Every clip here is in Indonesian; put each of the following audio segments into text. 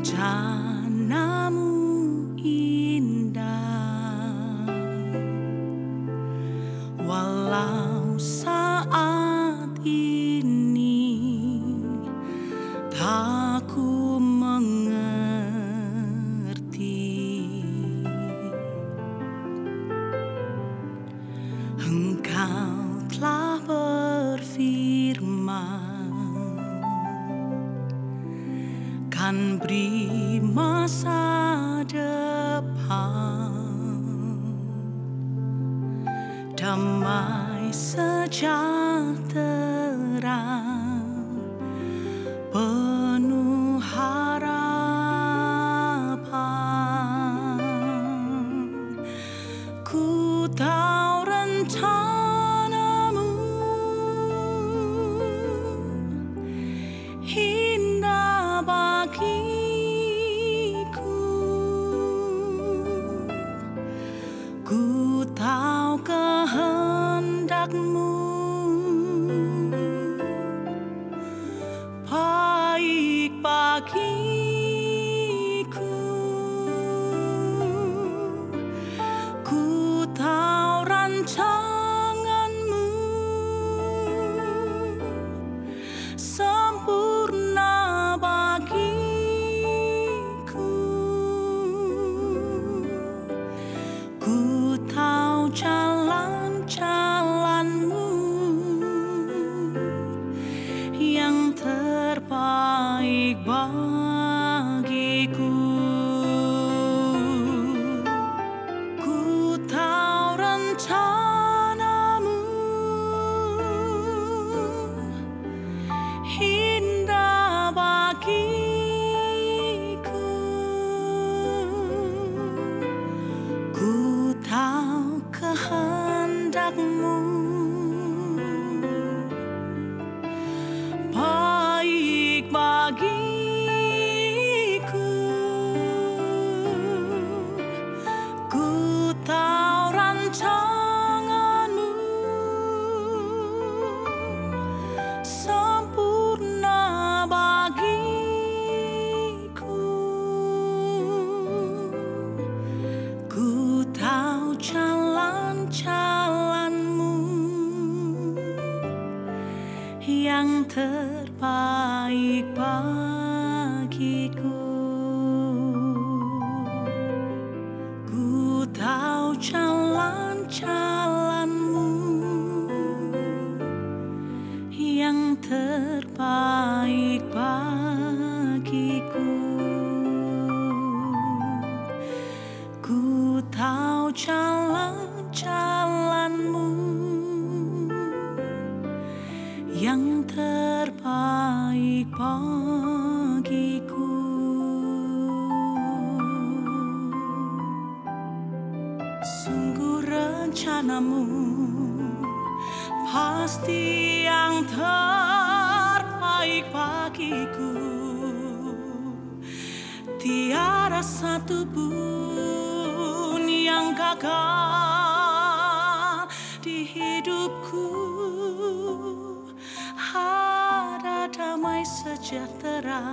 Rencanamu indah, walau saat ini tak ku mengerti. Engkau telah berfirman kan beri masa depan, damai sejahtera, penuh harapan. Ku tahu rencanamu indah bagiku. Ku tahu kehendakmu baik bagiku. Ku tahu rancanganmu sempurna bagiku. Ku tahu jalan-jalanmu yang terbaik bagiku. Ku tahu rencanamu indah bagiku. Ku tahu kehendakmu baik bagiku. Ku tahu rancanganmu sempurna bagiku. Ku tahu jalan-jalanmu yang terbaik bagiku. Ku tahu jalan-jalanmu yang terbaik bagiku. Ku tahu jalan-jalanmu yang terbaik bagiku. Sungguh rencanamu pasti yang terbaik bagiku. Tiada satu pun yang gagal di hidupku. Ada damai sejahtera.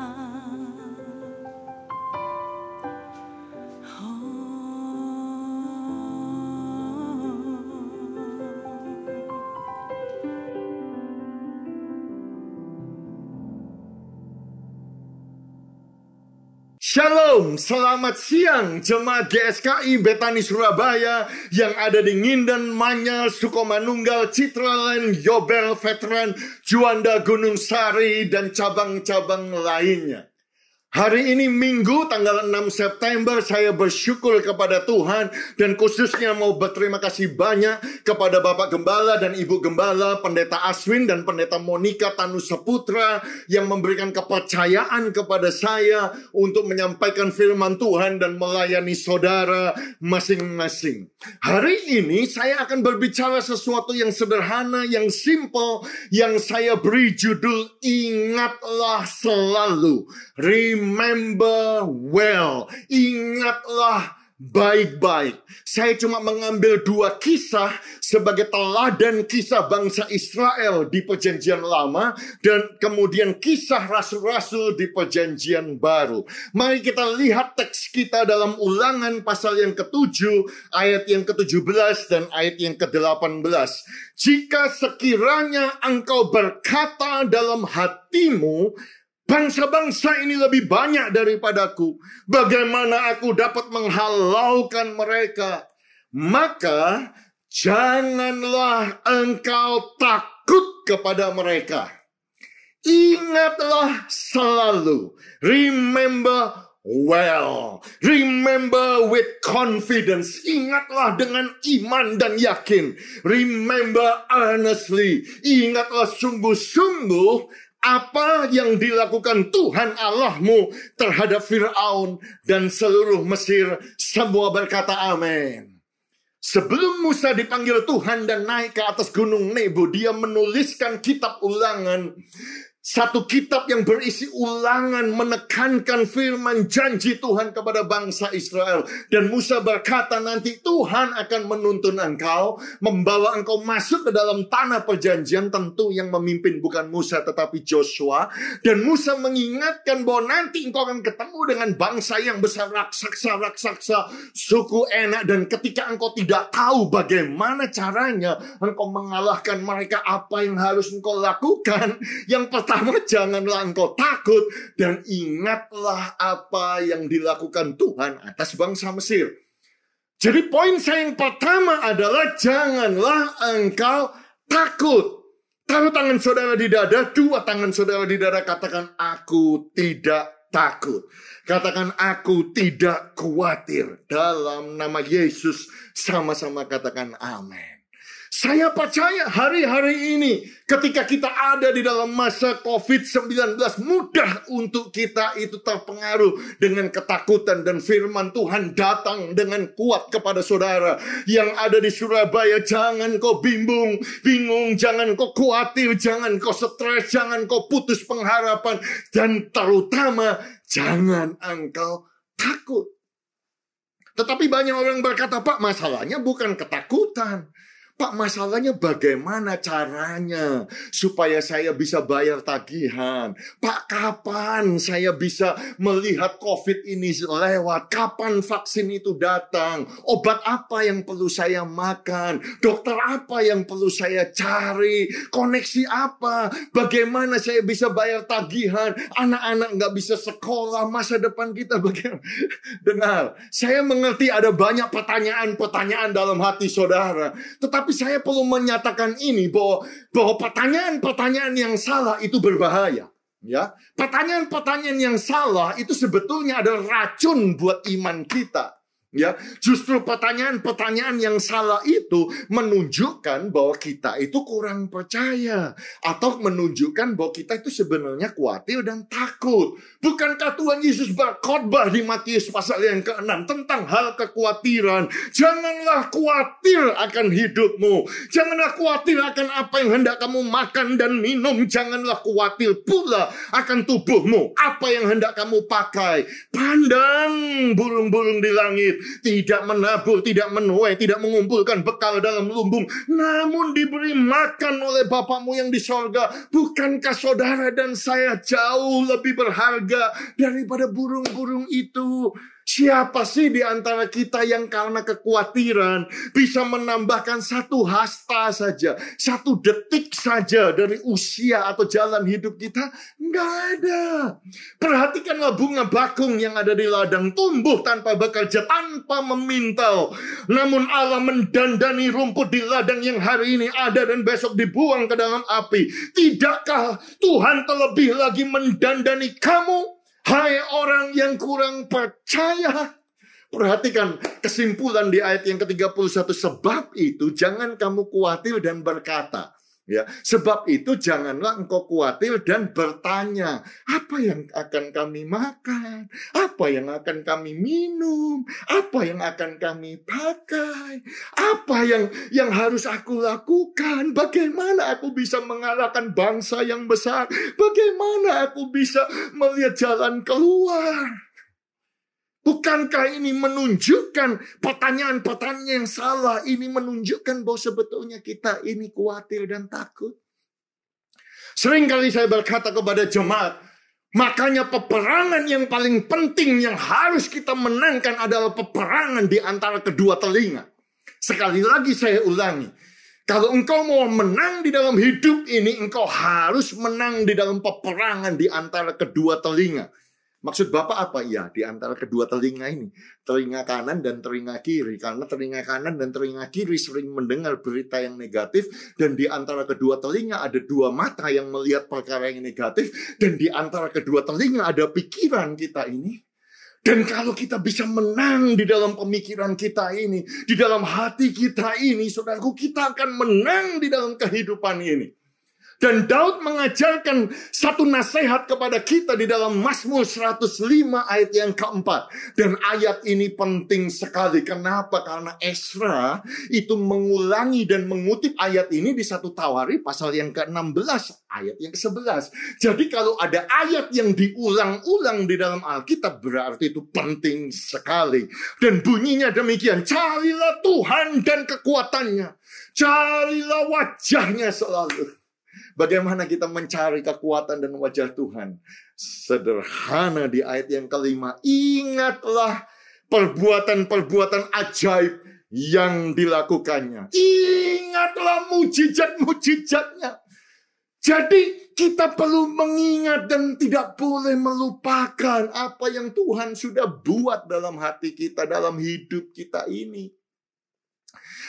Shalom, selamat siang jemaat GSKI Betani Surabaya yang ada di Nginden, Manyar, Sukomanunggal, Citraland, Yobel, Veteran, Juanda, Gunung Sari, dan cabang-cabang lainnya. Hari ini Minggu tanggal 6 September saya bersyukur kepada Tuhan dan khususnya mau berterima kasih banyak kepada Bapak Gembala dan Ibu Gembala, Pendeta Aswin dan Pendeta Monica Tanu Saputra yang memberikan kepercayaan kepada saya untuk menyampaikan firman Tuhan dan melayani saudara masing-masing. Hari ini saya akan berbicara sesuatu yang sederhana, yang simple, yang saya beri judul Ingatlah Selalu. Remember well. Ingatlah baik-baik. Saya cuma mengambil 2 kisah sebagai teladan kisah bangsa Israel di Perjanjian Lama dan kemudian kisah rasul-rasul di Perjanjian Baru. Mari kita lihat teks kita dalam Ulangan pasal yang ke-7, ayat yang ke-17 dan ayat yang ke-18. Jika sekiranya engkau berkata dalam hatimu, bangsa-bangsa ini lebih banyak daripadaku, bagaimana aku dapat menghalaukan mereka? Maka janganlah engkau takut kepada mereka. Ingatlah selalu, remember well, remember with confidence. Ingatlah dengan iman dan yakin. Remember earnestly, ingatlah sungguh-sungguh apa yang dilakukan Tuhan Allahmu terhadap Fir'aun dan seluruh Mesir. Semua berkata amin. Sebelum Musa dipanggil Tuhan dan naik ke atas gunung Nebo, dia menuliskan kitab Ulangan. Satu kitab yang berisi ulangan menekankan firman janji Tuhan kepada bangsa Israel. Dan Musa berkata nanti Tuhan akan menuntun engkau, membawa engkau masuk ke dalam tanah perjanjian. Tentu yang memimpin bukan Musa tetapi Joshua. Dan Musa mengingatkan bahwa nanti engkau akan ketemu dengan bangsa yang besar, raksasa, suku Enak. Dan ketika engkau tidak tahu bagaimana caranya engkau mengalahkan mereka, apa yang harus engkau lakukan? Yang pertama, janganlah engkau takut dan ingatlah apa yang dilakukan Tuhan atas bangsa Mesir. Jadi poin saya yang pertama adalah janganlah engkau takut. Taruh tangan saudara di dada, 2 tangan saudara di dada, katakan aku tidak takut. Katakan aku tidak khawatir. Dalam nama Yesus sama-sama katakan amin. Saya percaya hari-hari ini ketika kita ada di dalam masa COVID-19 mudah untuk kita itu terpengaruh dengan ketakutan, dan firman Tuhan datang dengan kuat kepada saudara yang ada di Surabaya. Jangan kau bingung, jangan kau khawatir, jangan kau stres, jangan kau putus pengharapan, dan terutama jangan engkau takut. Tetapi banyak orang berkata, Pak, masalahnya bukan ketakutan. Pak, masalahnya bagaimana caranya supaya saya bisa bayar tagihan? Pak, kapan saya bisa melihat COVID ini lewat? Kapan vaksin itu datang? Obat apa yang perlu saya makan? Dokter apa yang perlu saya cari? Koneksi apa? Bagaimana saya bisa bayar tagihan? Anak-anak nggak bisa sekolah, masa depan kita bagaimana? Dengar, saya mengerti ada banyak pertanyaan-pertanyaan dalam hati saudara. Tetapi saya perlu menyatakan ini bahwa pertanyaan-pertanyaan yang salah itu berbahaya. Ya, pertanyaan-pertanyaan yang salah itu sebetulnya adalah racun buat iman kita. Ya, justru pertanyaan-pertanyaan yang salah itu menunjukkan bahwa kita itu kurang percaya, atau menunjukkan bahwa kita itu sebenarnya khawatir dan takut. Bukankah Tuhan Yesus berkhotbah di Matius pasal yang ke-6 tentang hal kekhawatiran? Janganlah khawatir akan hidupmu, janganlah khawatir akan apa yang hendak kamu makan dan minum, janganlah khawatir pula akan tubuhmu, apa yang hendak kamu pakai. Pandang burung-burung di langit, tidak menabur, tidak menuai, tidak mengumpulkan bekal dalam lumbung, namun diberi makan oleh Bapamu yang di sorga. Bukankah saudara dan saya jauh lebih berharga daripada burung-burung itu? Siapa sih di antara kita yang karena kekhawatiran bisa menambahkan 1 hasta saja, 1 detik saja dari usia atau jalan hidup kita? Nggak ada. Perhatikanlah bunga bakung yang ada di ladang, tumbuh tanpa bekerja, tanpa memintal. Namun Allah mendandani rumput di ladang yang hari ini ada dan besok dibuang ke dalam api. Tidakkah Tuhan terlebih lagi mendandani kamu? Hai orang yang kurang percaya. Perhatikan kesimpulan di ayat yang ke-31. Sebab itu jangan kamu khawatir dan berkata. Ya, sebab itu janganlah engkau khawatir dan bertanya, apa yang akan kami makan? Apa yang akan kami minum? Apa yang akan kami pakai? Apa yang harus aku lakukan? Bagaimana aku bisa mengalahkan bangsa yang besar? Bagaimana aku bisa melihat jalan keluar? Bukankah ini menunjukkan pertanyaan-pertanyaan yang salah? Ini menunjukkan bahwa sebetulnya kita ini khawatir dan takut. Seringkali saya berkata kepada jemaat, makanya peperangan yang paling penting yang harus kita menangkan adalah peperangan di antara kedua telinga. Sekali lagi saya ulangi, kalau engkau mau menang di dalam hidup ini, engkau harus menang di dalam peperangan di antara kedua telinga. Maksud Bapak apa? Ya, di antara kedua telinga ini. Telinga kanan dan telinga kiri. Karena telinga kanan dan telinga kiri sering mendengar berita yang negatif. Dan di antara kedua telinga ada dua mata yang melihat perkara yang negatif. Dan di antara kedua telinga ada pikiran kita ini. Dan kalau kita bisa menang di dalam pemikiran kita ini, di dalam hati kita ini, saudaraku, kita akan menang di dalam kehidupan ini. Dan Daud mengajarkan satu nasihat kepada kita di dalam Mazmur 105 ayat yang keempat. Dan ayat ini penting sekali. Kenapa? Karena Ezra itu mengulangi dan mengutip ayat ini di 1 Tawarikh pasal yang ke-16, ayat yang ke-11. Jadi kalau ada ayat yang diulang-ulang di dalam Alkitab, berarti itu penting sekali. Dan bunyinya demikian, carilah Tuhan dan kekuatannya. Carilah wajahnya selalu. Bagaimana kita mencari kekuatan dan wajah Tuhan? Sederhana di ayat yang kelima. Ingatlah perbuatan-perbuatan ajaib yang dilakukannya. Ingatlah mujizat-mujizatnya. Jadi kita perlu mengingat dan tidak boleh melupakan apa yang Tuhan sudah buat dalam hati kita, dalam hidup kita ini.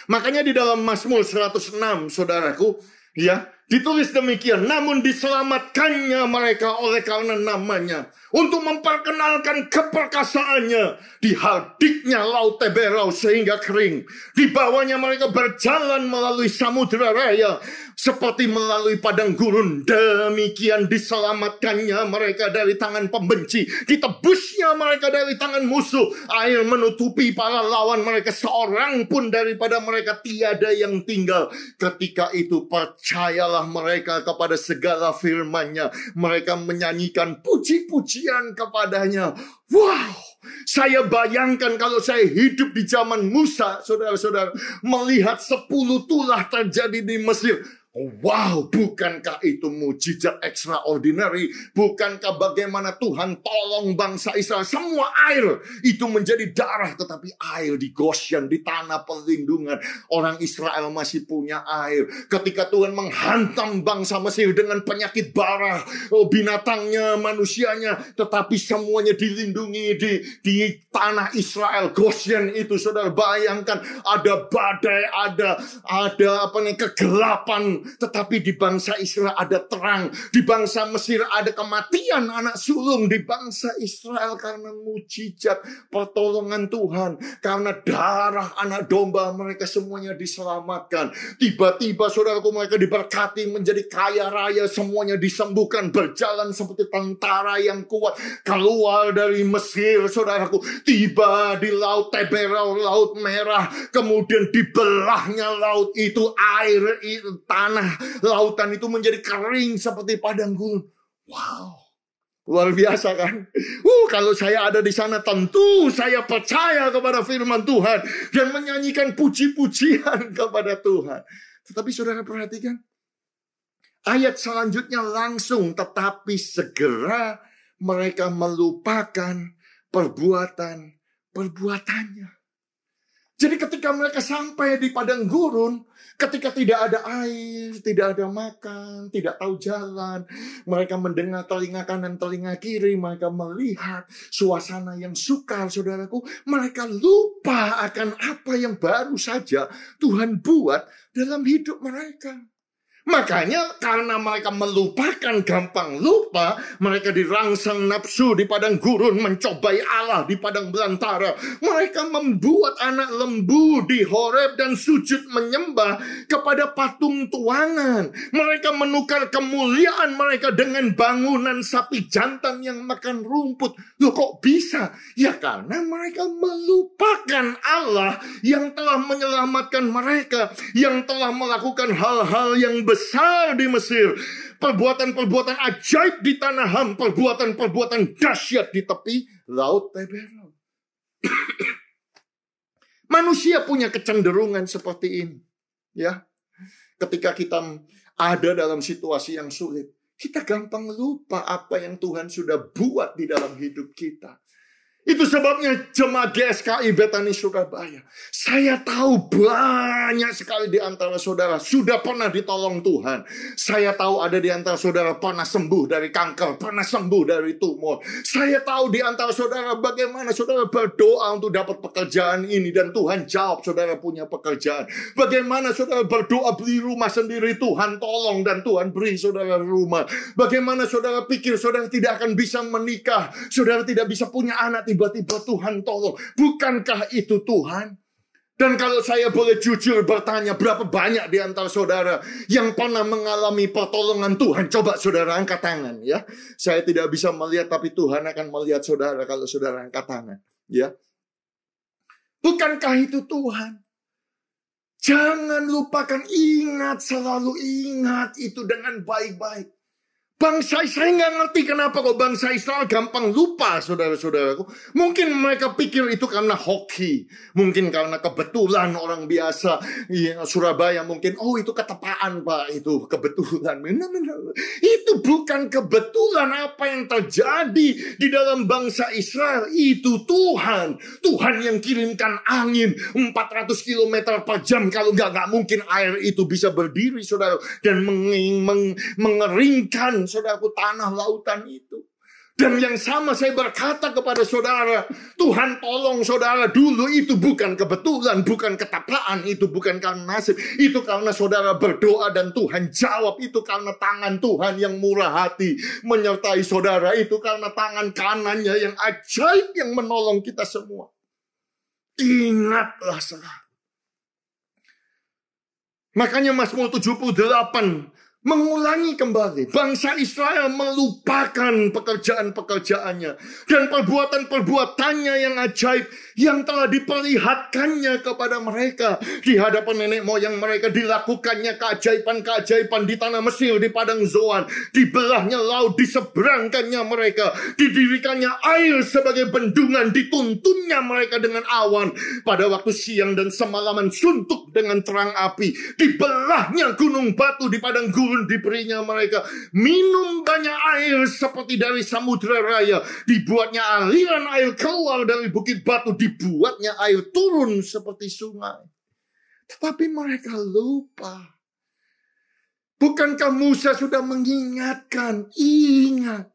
Makanya di dalam Mazmur 106, saudaraku, ya, ditulis demikian, namun diselamatkannya mereka oleh karena namanya, untuk memperkenalkan keperkasaannya. Dihardiknya laut Teberau sehingga kering. Di bawahnya mereka berjalan melalui samudera raya, seperti melalui padang gurun. Demikian diselamatkannya mereka dari tangan pembenci. Ditebusnya mereka dari tangan musuh. Air menutupi para lawan mereka, seorang pun daripada mereka tiada yang tinggal. Ketika itu percayalah mereka kepada segala firman-Nya. Mereka menyanyikan puji-pujian kepadanya. Wow, saya bayangkan kalau saya hidup di zaman Musa, saudara-saudara, melihat 10 tulah terjadi di Mesir. Wow, bukankah itu mujizat extraordinary? Bukankah bagaimana Tuhan tolong bangsa Israel? Semua air itu menjadi darah, tetapi air di Goshen, di tanah perlindungan. Orang Israel masih punya air. Ketika Tuhan menghantam bangsa Mesir dengan penyakit bara, binatangnya, manusianya, tetapi semuanya dilindungi di tanah Israel. Goshen itu, saudara, bayangkan ada badai, ada kegelapan. Tetapi di bangsa Israel ada terang. Di bangsa Mesir ada kematian anak sulung. Di bangsa Israel karena mujizat pertolongan Tuhan, karena darah anak domba, mereka semuanya diselamatkan. Tiba-tiba saudaraku, mereka diberkati menjadi kaya raya. Semuanya disembuhkan, berjalan seperti tentara yang kuat. Keluar dari Mesir, saudaraku, tiba di laut Teberau, laut merah. Kemudian dibelahnya laut itu, air itu, tanah lautan itu menjadi kering seperti padang gurun. Wow, luar biasa kan? Kalau saya ada di sana, tentu saya percaya kepada firman Tuhan dan menyanyikan puji-pujian kepada Tuhan. Tetapi saudara perhatikan, ayat selanjutnya langsung, tetapi segera mereka melupakan perbuatannya. Jadi ketika mereka sampai di padang gurun, ketika tidak ada air, tidak ada makan, tidak tahu jalan, mereka mendengar telinga kanan, telinga kiri, mereka melihat suasana yang sukar, saudaraku. Mereka lupa akan apa yang baru saja Tuhan buat dalam hidup mereka. Makanya karena mereka melupakan, gampang lupa, mereka dirangsang nafsu di padang gurun, mencobai Allah di padang belantara. Mereka membuat anak lembu di Horeb dan sujud menyembah kepada patung tuangan. Mereka menukar kemuliaan mereka dengan bangunan sapi jantan yang makan rumput. Loh, kok bisa? Ya karena mereka melupakan Allah yang telah menyelamatkan mereka, yang telah melakukan hal-hal yang besar di Mesir, perbuatan-perbuatan ajaib di tanah Ham, perbuatan-perbuatan dahsyat di tepi laut Teberau. Manusia punya kecenderungan seperti ini. Ya, ketika kita ada dalam situasi yang sulit, kita gampang lupa apa yang Tuhan sudah buat di dalam hidup kita. Itu sebabnya jemaat GSKI Betani Surabaya, saya tahu banyak sekali di antara saudara sudah pernah ditolong Tuhan. Saya tahu ada di antara saudara pernah sembuh dari kanker, pernah sembuh dari tumor. Saya tahu di antara saudara bagaimana saudara berdoa untuk dapat pekerjaan ini dan Tuhan jawab saudara punya pekerjaan. Bagaimana saudara berdoa beli rumah sendiri, Tuhan tolong dan Tuhan beri saudara rumah. Bagaimana saudara pikir saudara tidak akan bisa menikah, saudara tidak bisa punya anak, tiba-tiba Tuhan tolong. Bukankah itu Tuhan? Dan kalau saya boleh jujur bertanya, berapa banyak di antara saudara yang pernah mengalami pertolongan Tuhan? Coba saudara angkat tangan ya. Saya tidak bisa melihat, tapi Tuhan akan melihat saudara kalau saudara angkat tangan ya. Bukankah itu Tuhan? Jangan lupakan, ingat, selalu ingat itu dengan baik-baik. Bangsa saya nggak ngerti kenapa kok bangsa Israel gampang lupa, saudara-saudaraku. Mungkin mereka pikir itu karena hoki. Mungkin karena kebetulan orang biasa. Ya, Surabaya mungkin, oh itu ketepaan Pak, itu kebetulan. Itu bukan kebetulan. Apa yang terjadi di dalam bangsa Israel itu Tuhan. Tuhan yang kirimkan angin 400 km per jam. Kalau nggak mungkin air itu bisa berdiri, saudara. Dan mengeringkan saudaraku tanah lautan itu. Dan yang sama saya berkata kepada saudara, Tuhan tolong saudara dulu itu bukan kebetulan, bukan ketapaan, itu bukan karena nasib, itu karena saudara berdoa dan Tuhan jawab, itu karena tangan Tuhan yang murah hati menyertai saudara, itu karena tangan kanannya yang ajaib yang menolong kita semua. Ingatlah saudara. Makanya Mazmur 78 mengulangi kembali, bangsa Israel melupakan pekerjaan-pekerjaannya dan perbuatan-perbuatannya yang ajaib yang telah diperlihatkannya kepada mereka di hadapan nenek moyang mereka. Dilakukannya keajaiban-keajaiban di tanah Mesir, di padang Zoan, dibelahnya laut, diseberangkannya mereka, didirikannya air sebagai bendungan, dituntunnya mereka dengan awan pada waktu siang dan semalaman suntuk dengan terang api, dibelahnya gunung batu di padang gurun, diberinya mereka minum banyak air seperti dari samudera raya, dibuatnya aliran air keluar dari bukit batu, dibuatnya air turun seperti sungai. Tetapi mereka lupa. Bukankah Musa sudah mengingatkan? Ingat.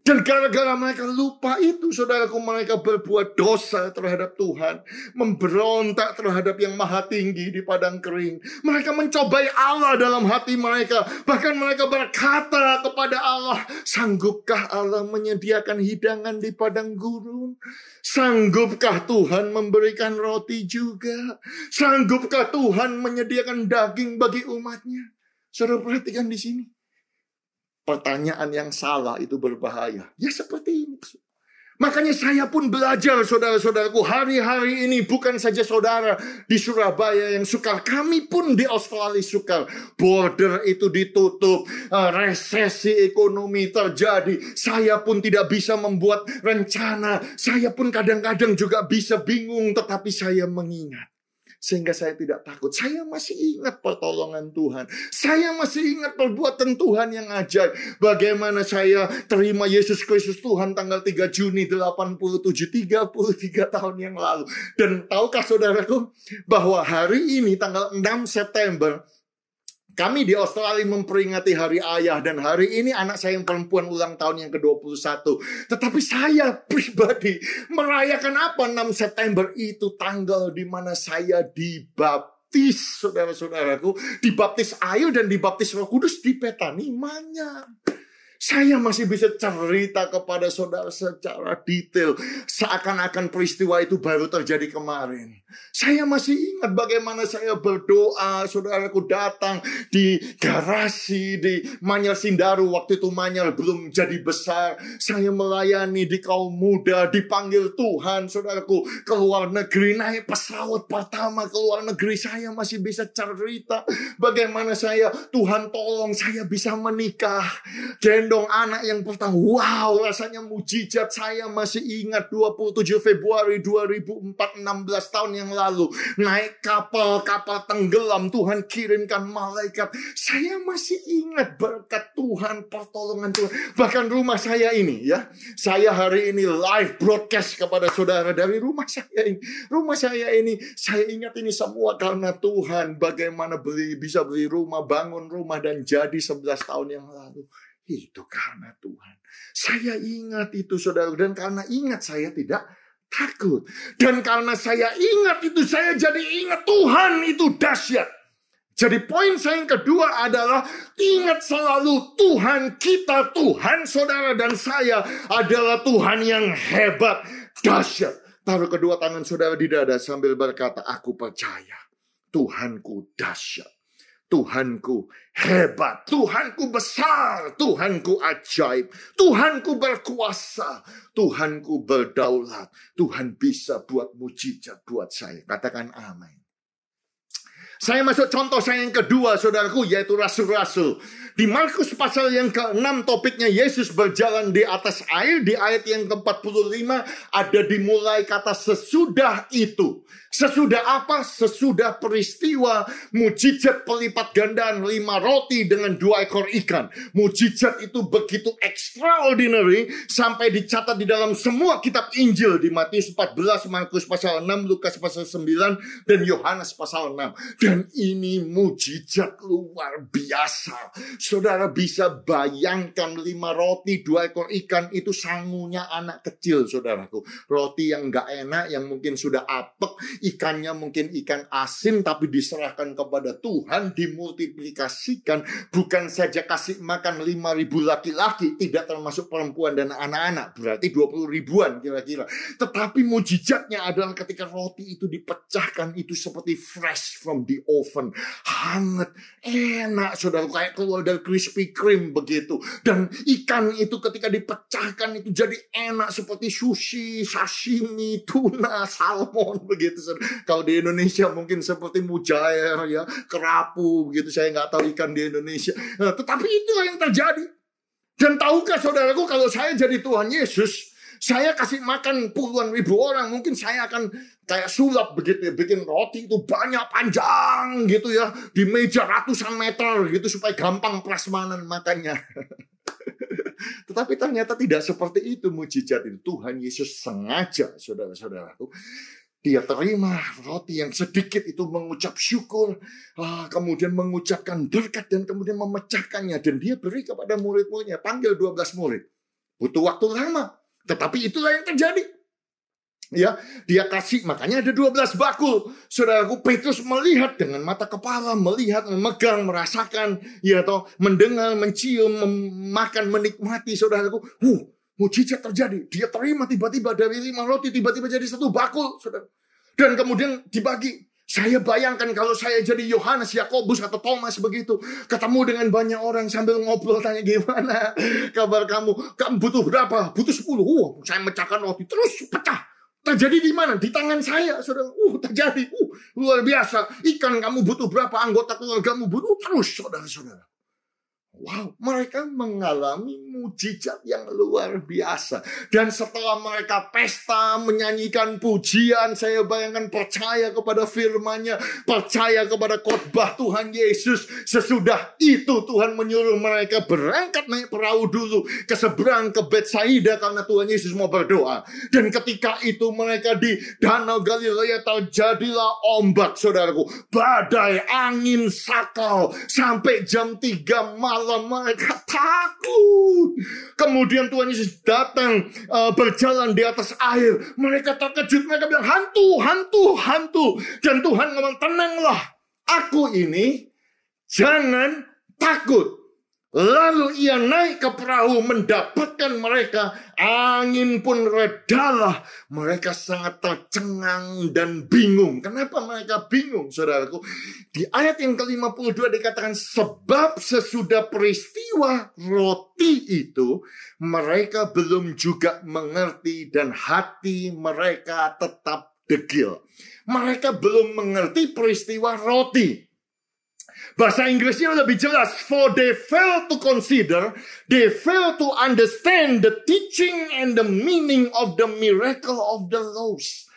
Dan gara-gara mereka lupa itu, saudaraku, mereka berbuat dosa terhadap Tuhan. Memberontak terhadap yang maha tinggi di padang kering. Mereka mencobai Allah dalam hati mereka. Bahkan mereka berkata kepada Allah, sanggupkah Allah menyediakan hidangan di padang gurun? Sanggupkah Tuhan memberikan roti juga? Sanggupkah Tuhan menyediakan daging bagi umatnya? Saudara perhatikan di sini. Pertanyaan yang salah itu berbahaya. Ya seperti ini. Makanya saya pun belajar, saudara-saudaraku, hari-hari ini bukan saja saudara di Surabaya yang sukar, kami pun di Australia sukar. Border itu ditutup, resesi ekonomi terjadi. Saya pun tidak bisa membuat rencana. Saya pun kadang-kadang juga bisa bingung, tetapi saya mengingat. Sehingga saya tidak takut. Saya masih ingat pertolongan Tuhan. Saya masih ingat perbuatan Tuhan yang ajaib. Bagaimana saya terima Yesus Kristus Tuhan tanggal 3 Juni 87, 33 tahun yang lalu. Dan tahukah saudaraku bahwa hari ini tanggal 6 September kami di Australia memperingati Hari Ayah. Dan hari ini anak saya yang perempuan ulang tahun yang ke-21. Tetapi saya pribadi merayakan apa 6 September? Itu tanggal di mana saya dibaptis, saudara-saudaraku. Dibaptis air dan dibaptis Roh Kudus di Betani Manyar. Saya masih bisa cerita kepada saudara secara detail. Seakan-akan peristiwa itu baru terjadi kemarin. Saya masih ingat bagaimana saya berdoa, saudaraku, datang di garasi di Manyar Sindaru. Waktu itu Manyar belum jadi besar. Saya melayani di kaum muda, dipanggil Tuhan, saudaraku, ke luar negeri, naik pesawat pertama ke luar negeri. Saya masih bisa cerita bagaimana Tuhan tolong saya bisa menikah, gendong anak yang pertama. Wow, rasanya mujizat. Saya masih ingat 27 Februari 2004, 16 tahun yang lalu, naik kapal tenggelam, Tuhan kirimkan malaikat. Saya masih ingat berkat Tuhan, pertolongan Tuhan. Bahkan rumah saya ini, ya, saya hari ini live broadcast kepada saudara dari rumah saya ini. Rumah saya ini, saya ingat ini semua karena Tuhan. Bagaimana bisa beli rumah, bangun rumah, dan jadi 11 tahun yang lalu. Itu karena Tuhan. Saya ingat itu, saudara, dan karena ingat saya tidak takut. Dan karena saya ingat itu, saya jadi ingat Tuhan itu dahsyat. Jadi poin saya yang kedua adalah ingat selalu Tuhan kita, Tuhan saudara dan saya adalah Tuhan yang hebat, dahsyat. Taruh kedua tangan saudara di dada sambil berkata, aku percaya Tuhanku dahsyat, Tuhanku hebat, Tuhanku besar, Tuhanku ajaib, Tuhanku berkuasa, Tuhanku berdaulat. Tuhan bisa buat mujizat buat saya. Katakan amin. Saya masuk contoh saya yang kedua, saudaraku, yaitu rasul-rasul. Di Markus pasal yang ke-6 topiknya Yesus berjalan di atas air. Di ayat yang ke-45 ada dimulai kata sesudah itu. Sesudah apa? Sesudah peristiwa mujizat pelipat gandaan 5 roti dengan 2 ekor ikan. Mujizat itu begitu extraordinary sampai dicatat di dalam semua kitab Injil, di Matius 14, Markus pasal 6, Lukas pasal 9, dan Yohanes pasal 6. Dan ini mujizat luar biasa. Saudara bisa bayangkan 5 roti 2 ekor ikan itu sangunya anak kecil, saudaraku. Roti yang gak enak, yang mungkin sudah apek, ikannya mungkin ikan asin, tapi diserahkan kepada Tuhan, dimultiplikasikan. Bukan saja kasih makan 5.000 laki-laki, tidak termasuk perempuan dan anak-anak, berarti 20 ribuan kira-kira. Tetapi mujizatnya adalah ketika roti itu dipecahkan, itu seperti fresh from the oven, hangat, enak, saudara, kayak keluar dari Krispy Kreme begitu. Dan ikan itu ketika dipecahkan itu jadi enak seperti sushi, sashimi, tuna, salmon begitu. Kalau di Indonesia mungkin seperti mujair, ya, kerapu begitu. Saya nggak tahu ikan di Indonesia. Nah, tetapi itulah yang terjadi. Dan tahukah saudaraku, kalau saya jadi Tuhan Yesus, saya kasih makan puluhan ribu orang, mungkin saya akan kayak sulap begitu, bikin roti itu banyak, panjang gitu ya, di meja ratusan meter gitu supaya gampang prasmanan makannya. Tetapi ternyata tidak seperti itu mujizat itu. Tuhan Yesus sengaja, saudara-saudaraku, dia terima roti yang sedikit itu, mengucap syukur, kemudian mengucapkan berkat, dan kemudian memecahkannya. Dan dia beri kepada murid-muridnya, panggil 12 murid. Butuh waktu lama, tetapi itulah yang terjadi. Ya, dia kasih, makanya ada 12 bakul. Saudaraku, Petrus melihat dengan mata kepala, melihat, memegang, merasakan, ya toh, mendengar, mencium, memakan, menikmati, saudaraku. Mujizat terjadi. Dia terima tiba-tiba dari 5 roti, tiba-tiba jadi 1 bakul, saudara. Dan kemudian dibagi. Saya bayangkan kalau saya jadi Yohanes, Yakobus, atau Thomas begitu. Ketemu dengan banyak orang sambil ngobrol, tanya gimana kabar kamu? Kamu butuh berapa? Butuh 10. Saya mecahkan roti, terus pecah. Terjadi di mana? Di tangan saya, saudara. Terjadi. Luar biasa. Ikan kamu butuh berapa? Anggota keluargamu butuh terus, saudara-saudara. Wow, mereka mengalami mujizat yang luar biasa. Dan setelah mereka pesta, menyanyikan pujian, saya bayangkan percaya kepada firman-Nya, percaya kepada khotbah Tuhan Yesus. Sesudah itu Tuhan menyuruh mereka berangkat naik perahu dulu ke seberang, ke Betsaida, karena Tuhan Yesus mau berdoa. Dan ketika itu mereka di Danau Galilea, terjadilah ombak, saudaraku. Badai, angin, sakau. Sampai jam 3 malam mereka takut. Kemudian Tuhan Yesus datang, berjalan di atas air. Mereka terkejut, mereka bilang, hantu, hantu, hantu. Dan Tuhan ngomong, tenanglah, aku ini, jangan takut. Lalu ia naik ke perahu mendapatkan mereka. Angin pun redalah. Mereka sangat tercengang dan bingung. Kenapa mereka bingung, saudaraku? Di ayat yang ke-52 dikatakan, sebab sesudah peristiwa roti itu, mereka belum juga mengerti dan hati mereka tetap degil. Mereka belum mengerti peristiwa roti. Bahasa Inggrisnya lebih jelas. For they fail to consider, they fail to understand the teaching and the meaning of the miracle of the loaves.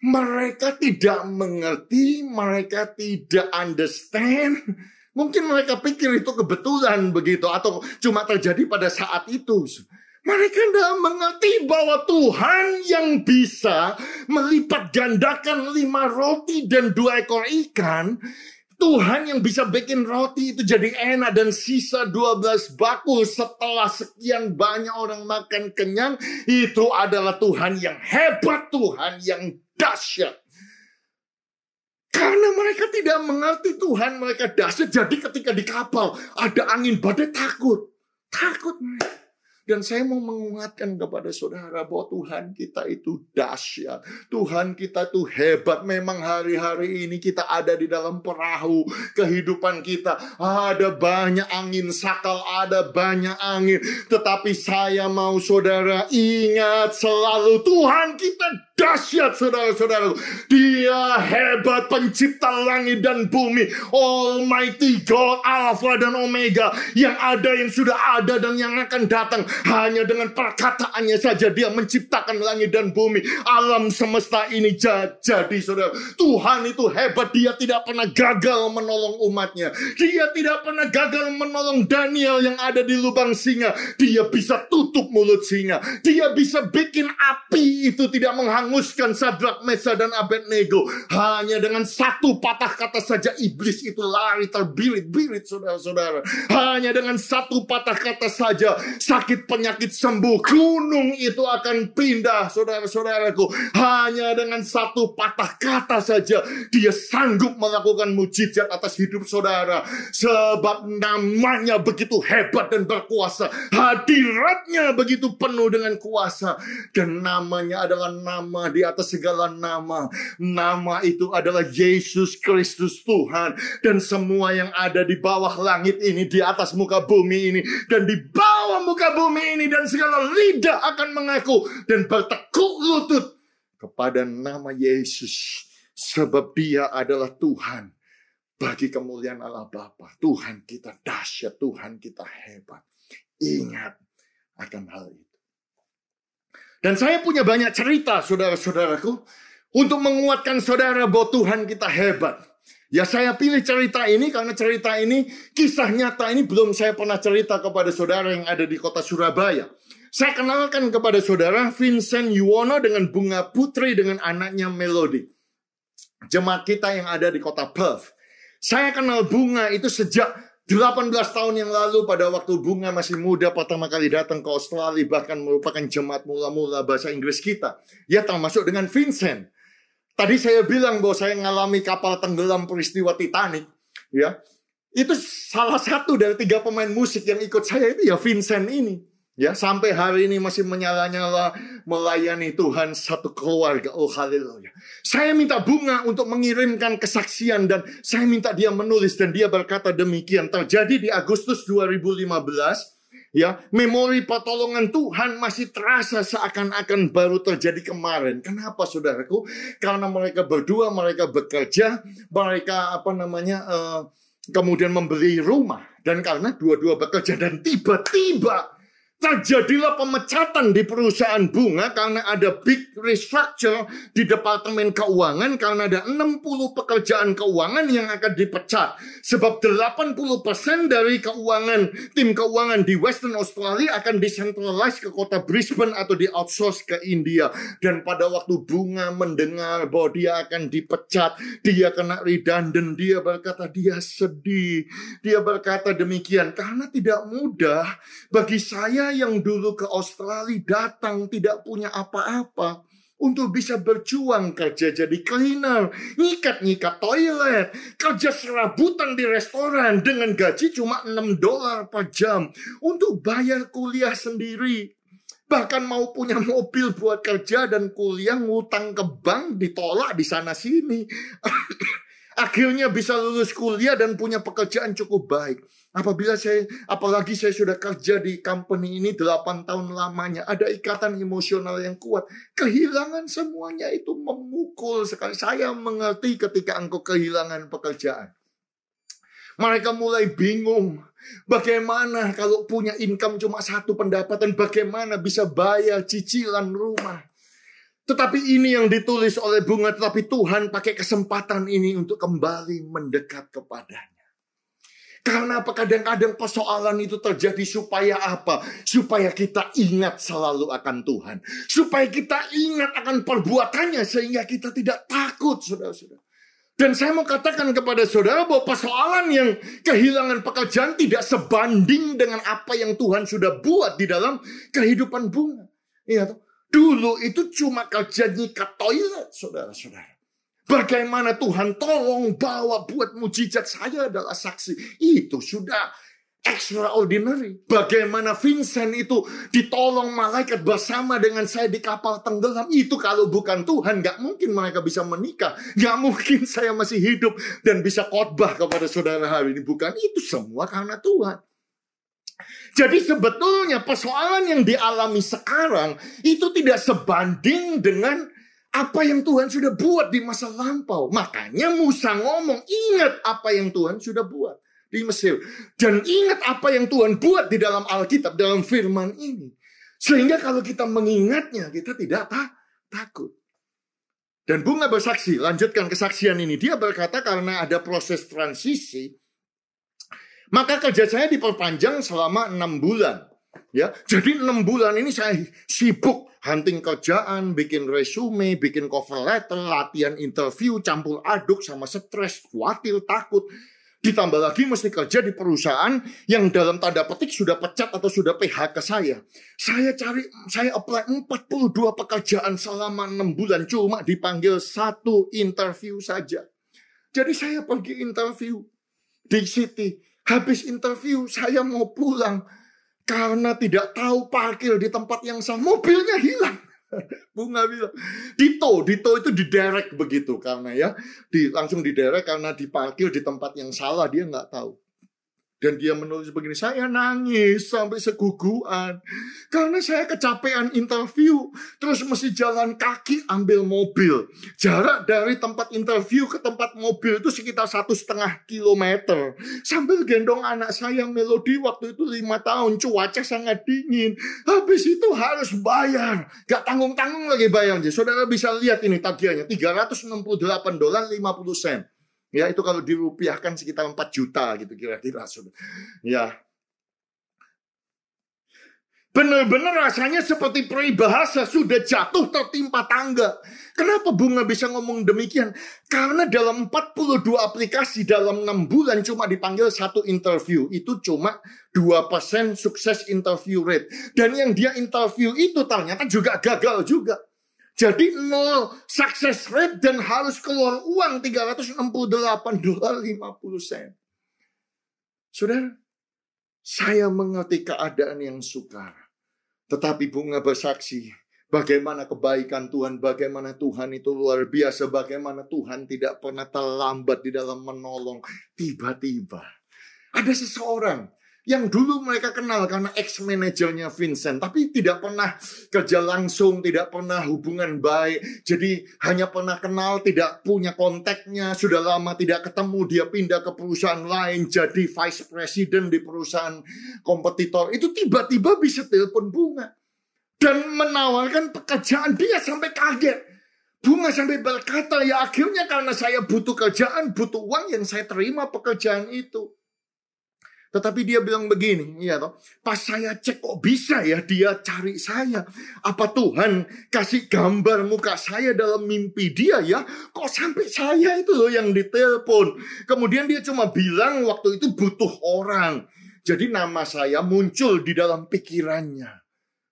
Mereka tidak mengerti, mereka tidak understand. Mungkin mereka pikir itu kebetulan begitu, atau cuma terjadi pada saat itu. Mereka tidak mengerti bahwa Tuhan yang bisa melipat gandakan 5 roti dan 2 ekor ikan, Tuhan yang bisa bikin roti itu jadi enak dan sisa 12 bakul setelah sekian banyak orang makan kenyang, itu adalah Tuhan yang hebat, Tuhan yang dahsyat. Karena mereka tidak mengerti Tuhan mereka dahsyat, jadi ketika di kapal ada angin badai takut mereka. Dan saya mau mengingatkan kepada saudara bahwa Tuhan kita itu dahsyat. Tuhan kita itu hebat. Memang hari-hari ini kita ada di dalam perahu kehidupan kita. Ada banyak angin sakal, ada banyak angin. Tetapi saya mau saudara ingat selalu Tuhan kita dahsyat, saudara-saudara. Dia hebat, pencipta langit dan bumi. Almighty God, Alpha dan Omega. Yang ada, yang sudah ada, dan yang akan datang. Hanya dengan perkataannya saja dia menciptakan langit dan bumi. Alam semesta ini jadi, saudara. Tuhan itu hebat. Dia tidak pernah gagal menolong umatnya. Dia tidak pernah gagal menolong Daniel yang ada di lubang singa. Dia bisa tutup mulut singa. Dia bisa bikin api itu tidak menghanguskan Sadrak, Mesa dan Abednego. Hanya dengan satu patah kata saja iblis itu lari terbirit-birit, saudara-saudara. Hanya dengan satu patah kata saja sakit penyakit sembuh. Gunung itu akan pindah, saudara-saudaraku. Hanya dengan satu patah kata saja dia sanggup melakukan mujizat atas hidup saudara. Sebab namanya begitu hebat dan berkuasa. Hadiratnya begitu penuh dengan kuasa. Dan namanya adalah nama di atas segala nama. Nama itu adalah Yesus Kristus Tuhan. Dan semua yang ada di bawah langit ini, di atas muka bumi ini, dan di bawah muka bumi ini, dan segala lidah akan mengaku dan bertekuk lutut kepada nama Yesus. Sebab dia adalah Tuhan. Bagi kemuliaan Allah Bapa. Tuhan kita dahsyat, Tuhan kita hebat. Ingat akan hal itu. Dan saya punya banyak cerita, saudara-saudaraku, untuk menguatkan saudara bahwa Tuhan kita hebat. Ya, saya pilih cerita ini karena cerita ini, kisah nyata ini belum saya pernah cerita kepada saudara yang ada di kota Surabaya. Saya kenalkan kepada saudara Vincent Yuwono dengan Bunga Putri dengan anaknya Melody. Jemaat kita yang ada di kota Perth. Saya kenal Bunga itu sejak 18 tahun yang lalu, pada waktu Bunga masih muda pertama kali datang ke Australia, bahkan merupakan jemaat mula-mula bahasa Inggris kita. Ya, termasuk dengan Vincent. Tadi saya bilang bahwa saya mengalami kapal tenggelam peristiwa Titanic. Ya, itu salah satu dari 3 pemain musik yang ikut saya itu ya Vincent ini. Ya, sampai hari ini masih menyala-nyala melayani Tuhan satu keluarga. Oh, haleluya. Saya minta Bunga untuk mengirimkan kesaksian dan saya minta dia menulis dan dia berkata demikian. Terjadi di Agustus 2015. Ya, memori pertolongan Tuhan masih terasa seakan-akan baru terjadi kemarin. Kenapa, saudaraku? Karena mereka berdua, mereka bekerja, mereka kemudian membeli rumah. Dan karena dua-dua bekerja dan tiba-tiba terjadilah pemecatan di perusahaan Bunga karena ada big restructure di Departemen Keuangan, karena ada 60 pekerjaan keuangan yang akan dipecat. Sebab 80% dari tim keuangan di Western Australia akan decentralize ke kota Brisbane atau di outsource ke India. Dan pada waktu Bunga mendengar bahwa dia akan dipecat, dia kena redundant, dia berkata dia sedih. Dia berkata demikian, karena tidak mudah bagi saya yang dulu ke Australia datang tidak punya apa-apa. untuk bisa berjuang kerja jadi cleaner, nyikat-nyikat toilet, kerja serabutan di restoran dengan gaji cuma $6 per jam untuk bayar kuliah sendiri. Bahkan mau punya mobil buat kerja dan kuliah, ngutang ke bank, ditolak di sana sini. Akhirnya bisa lulus kuliah dan punya pekerjaan cukup baik. Apalagi saya sudah kerja di company ini 8 tahun lamanya. Ada ikatan emosional yang kuat. Kehilangan semuanya itu memukul sekali. Saya mengerti ketika engkau kehilangan pekerjaan. Mereka mulai bingung. Bagaimana kalau punya income cuma satu pendapatan, bagaimana bisa bayar cicilan rumah? Tetapi ini yang ditulis oleh Bunga, tetapi Tuhan pakai kesempatan ini untuk kembali mendekat kepadanya. Karena apa? Kadang-kadang persoalan itu terjadi supaya apa? Supaya kita ingat selalu akan Tuhan. Supaya kita ingat akan perbuatannya sehingga kita tidak takut, saudara-saudara. Dan saya mau katakan kepada saudara bahwa persoalan yang kehilangan pekerjaan tidak sebanding dengan apa yang Tuhan sudah buat di dalam kehidupan Bunga. Iya toh? Dulu itu cuma kerja nyikat toilet, saudara-saudara. Bagaimana Tuhan tolong bawa buat mujizat, saya adalah saksi. Itu sudah extraordinary. Bagaimana Vincent itu ditolong malaikat bersama dengan saya di kapal tenggelam. Itu kalau bukan Tuhan, gak mungkin mereka bisa menikah. Gak mungkin saya masih hidup dan bisa khotbah kepada saudara hari ini. Bukan, itu semua karena Tuhan. Jadi sebetulnya persoalan yang dialami sekarang itu tidak sebanding dengan apa yang Tuhan sudah buat di masa lampau. Makanya Musa ngomong, ingat apa yang Tuhan sudah buat di Mesir. Dan ingat apa yang Tuhan buat di dalam Alkitab, dalam firman ini. Sehingga kalau kita mengingatnya, kita tidak takut. Dan Bunga bersaksi, lanjutkan kesaksian ini. Dia berkata karena ada proses transisi, maka kerja saya diperpanjang selama 6 bulan. Ya, jadi 6 bulan ini saya sibuk hunting kerjaan, bikin resume, bikin cover letter, latihan interview, campur aduk sama stres, khawatir, takut. Ditambah lagi mesti kerja di perusahaan yang dalam tanda petik sudah pecat atau sudah PHK saya. Saya apply 42 pekerjaan selama 6 bulan, cuma dipanggil 1 interview saja. Jadi saya pergi interview di City. Habis interview saya mau pulang karena tidak tahu parkir di tempat yang salah. Mobilnya hilang. Bunga bilang, Dito itu diderek begitu karena ya langsung diderek karena diparkir di tempat yang salah, dia nggak tahu. Dan dia menulis begini, saya nangis sampai seguguan. Karena saya kecapean interview. Terus mesti jalan kaki ambil mobil. Jarak dari tempat interview ke tempat mobil itu sekitar 1,5 kilometer. Sambil gendong anak saya Melody waktu itu 5 tahun. Cuaca sangat dingin. Habis itu harus bayar. Gak tanggung-tanggung lagi bayarnya. Saudara bisa lihat ini tagihannya. $368.50. Ya, itu kalau dirupiahkan sekitar 4 juta gitu kira-kira. Ya. Benar-benar rasanya seperti peribahasa, sudah jatuh tertimpa tangga. Kenapa Bunga bisa ngomong demikian? Karena dalam 42 aplikasi dalam 6 bulan cuma dipanggil 1 interview. Itu cuma 2% sukses interview rate. Dan yang dia interview itu ternyata juga gagal juga. Jadi 0 success rate dan harus keluar uang $368.50. Saudara, saya mengerti keadaan yang sukar. Tetapi Bunga bersaksi, bagaimana kebaikan Tuhan, bagaimana Tuhan itu luar biasa, bagaimana Tuhan tidak pernah terlambat di dalam menolong. Tiba-tiba ada seseorang yang dulu mereka kenal karena ex-manajernya Vincent, tapi tidak pernah kerja langsung, tidak pernah hubungan baik. Jadi hanya pernah kenal, tidak punya kontaknya, sudah lama tidak ketemu, dia pindah ke perusahaan lain, jadi vice president di perusahaan kompetitor. Itu tiba-tiba bisa telepon Bunga dan menawarkan pekerjaan. Dia sampai kaget. Bunga sampai berkata, ya akhirnya karena saya butuh kerjaan, butuh uang, yang saya terima pekerjaan itu. Tetapi dia bilang begini, ya toh, pas saya cek kok bisa ya dia cari saya. Apa Tuhan kasih gambar muka saya dalam mimpi dia ya? Kok sampai saya itu loh yang ditelepon. Kemudian dia cuma bilang waktu itu butuh orang. Jadi nama saya muncul di dalam pikirannya.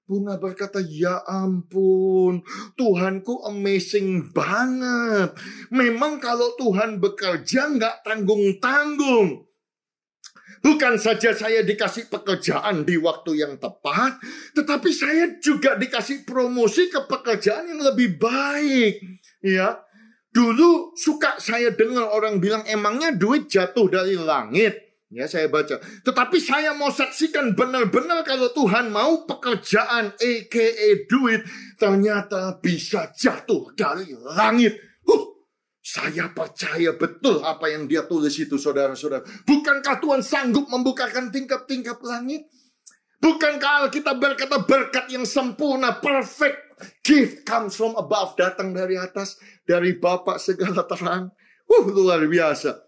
Bunga berkata, ya ampun, Tuhanku amazing banget. Memang kalau Tuhan bekerja nggak tanggung-tanggung. Bukan saja saya dikasih pekerjaan di waktu yang tepat, tetapi saya juga dikasih promosi ke pekerjaan yang lebih baik. Ya, dulu suka saya dengar orang bilang, emangnya duit jatuh dari langit? Ya, saya baca. Tetapi saya mau saksikan benar-benar kalau Tuhan mau pekerjaan, aka duit, ternyata bisa jatuh dari langit. Saya percaya betul apa yang dia tulis itu, saudara-saudara. Bukankah Tuhan sanggup membukakan tingkap-tingkap langit? Bukankah kita berkata berkat yang sempurna, perfect gift comes from above, datang dari atas, dari Bapa segala terang. Luar biasa.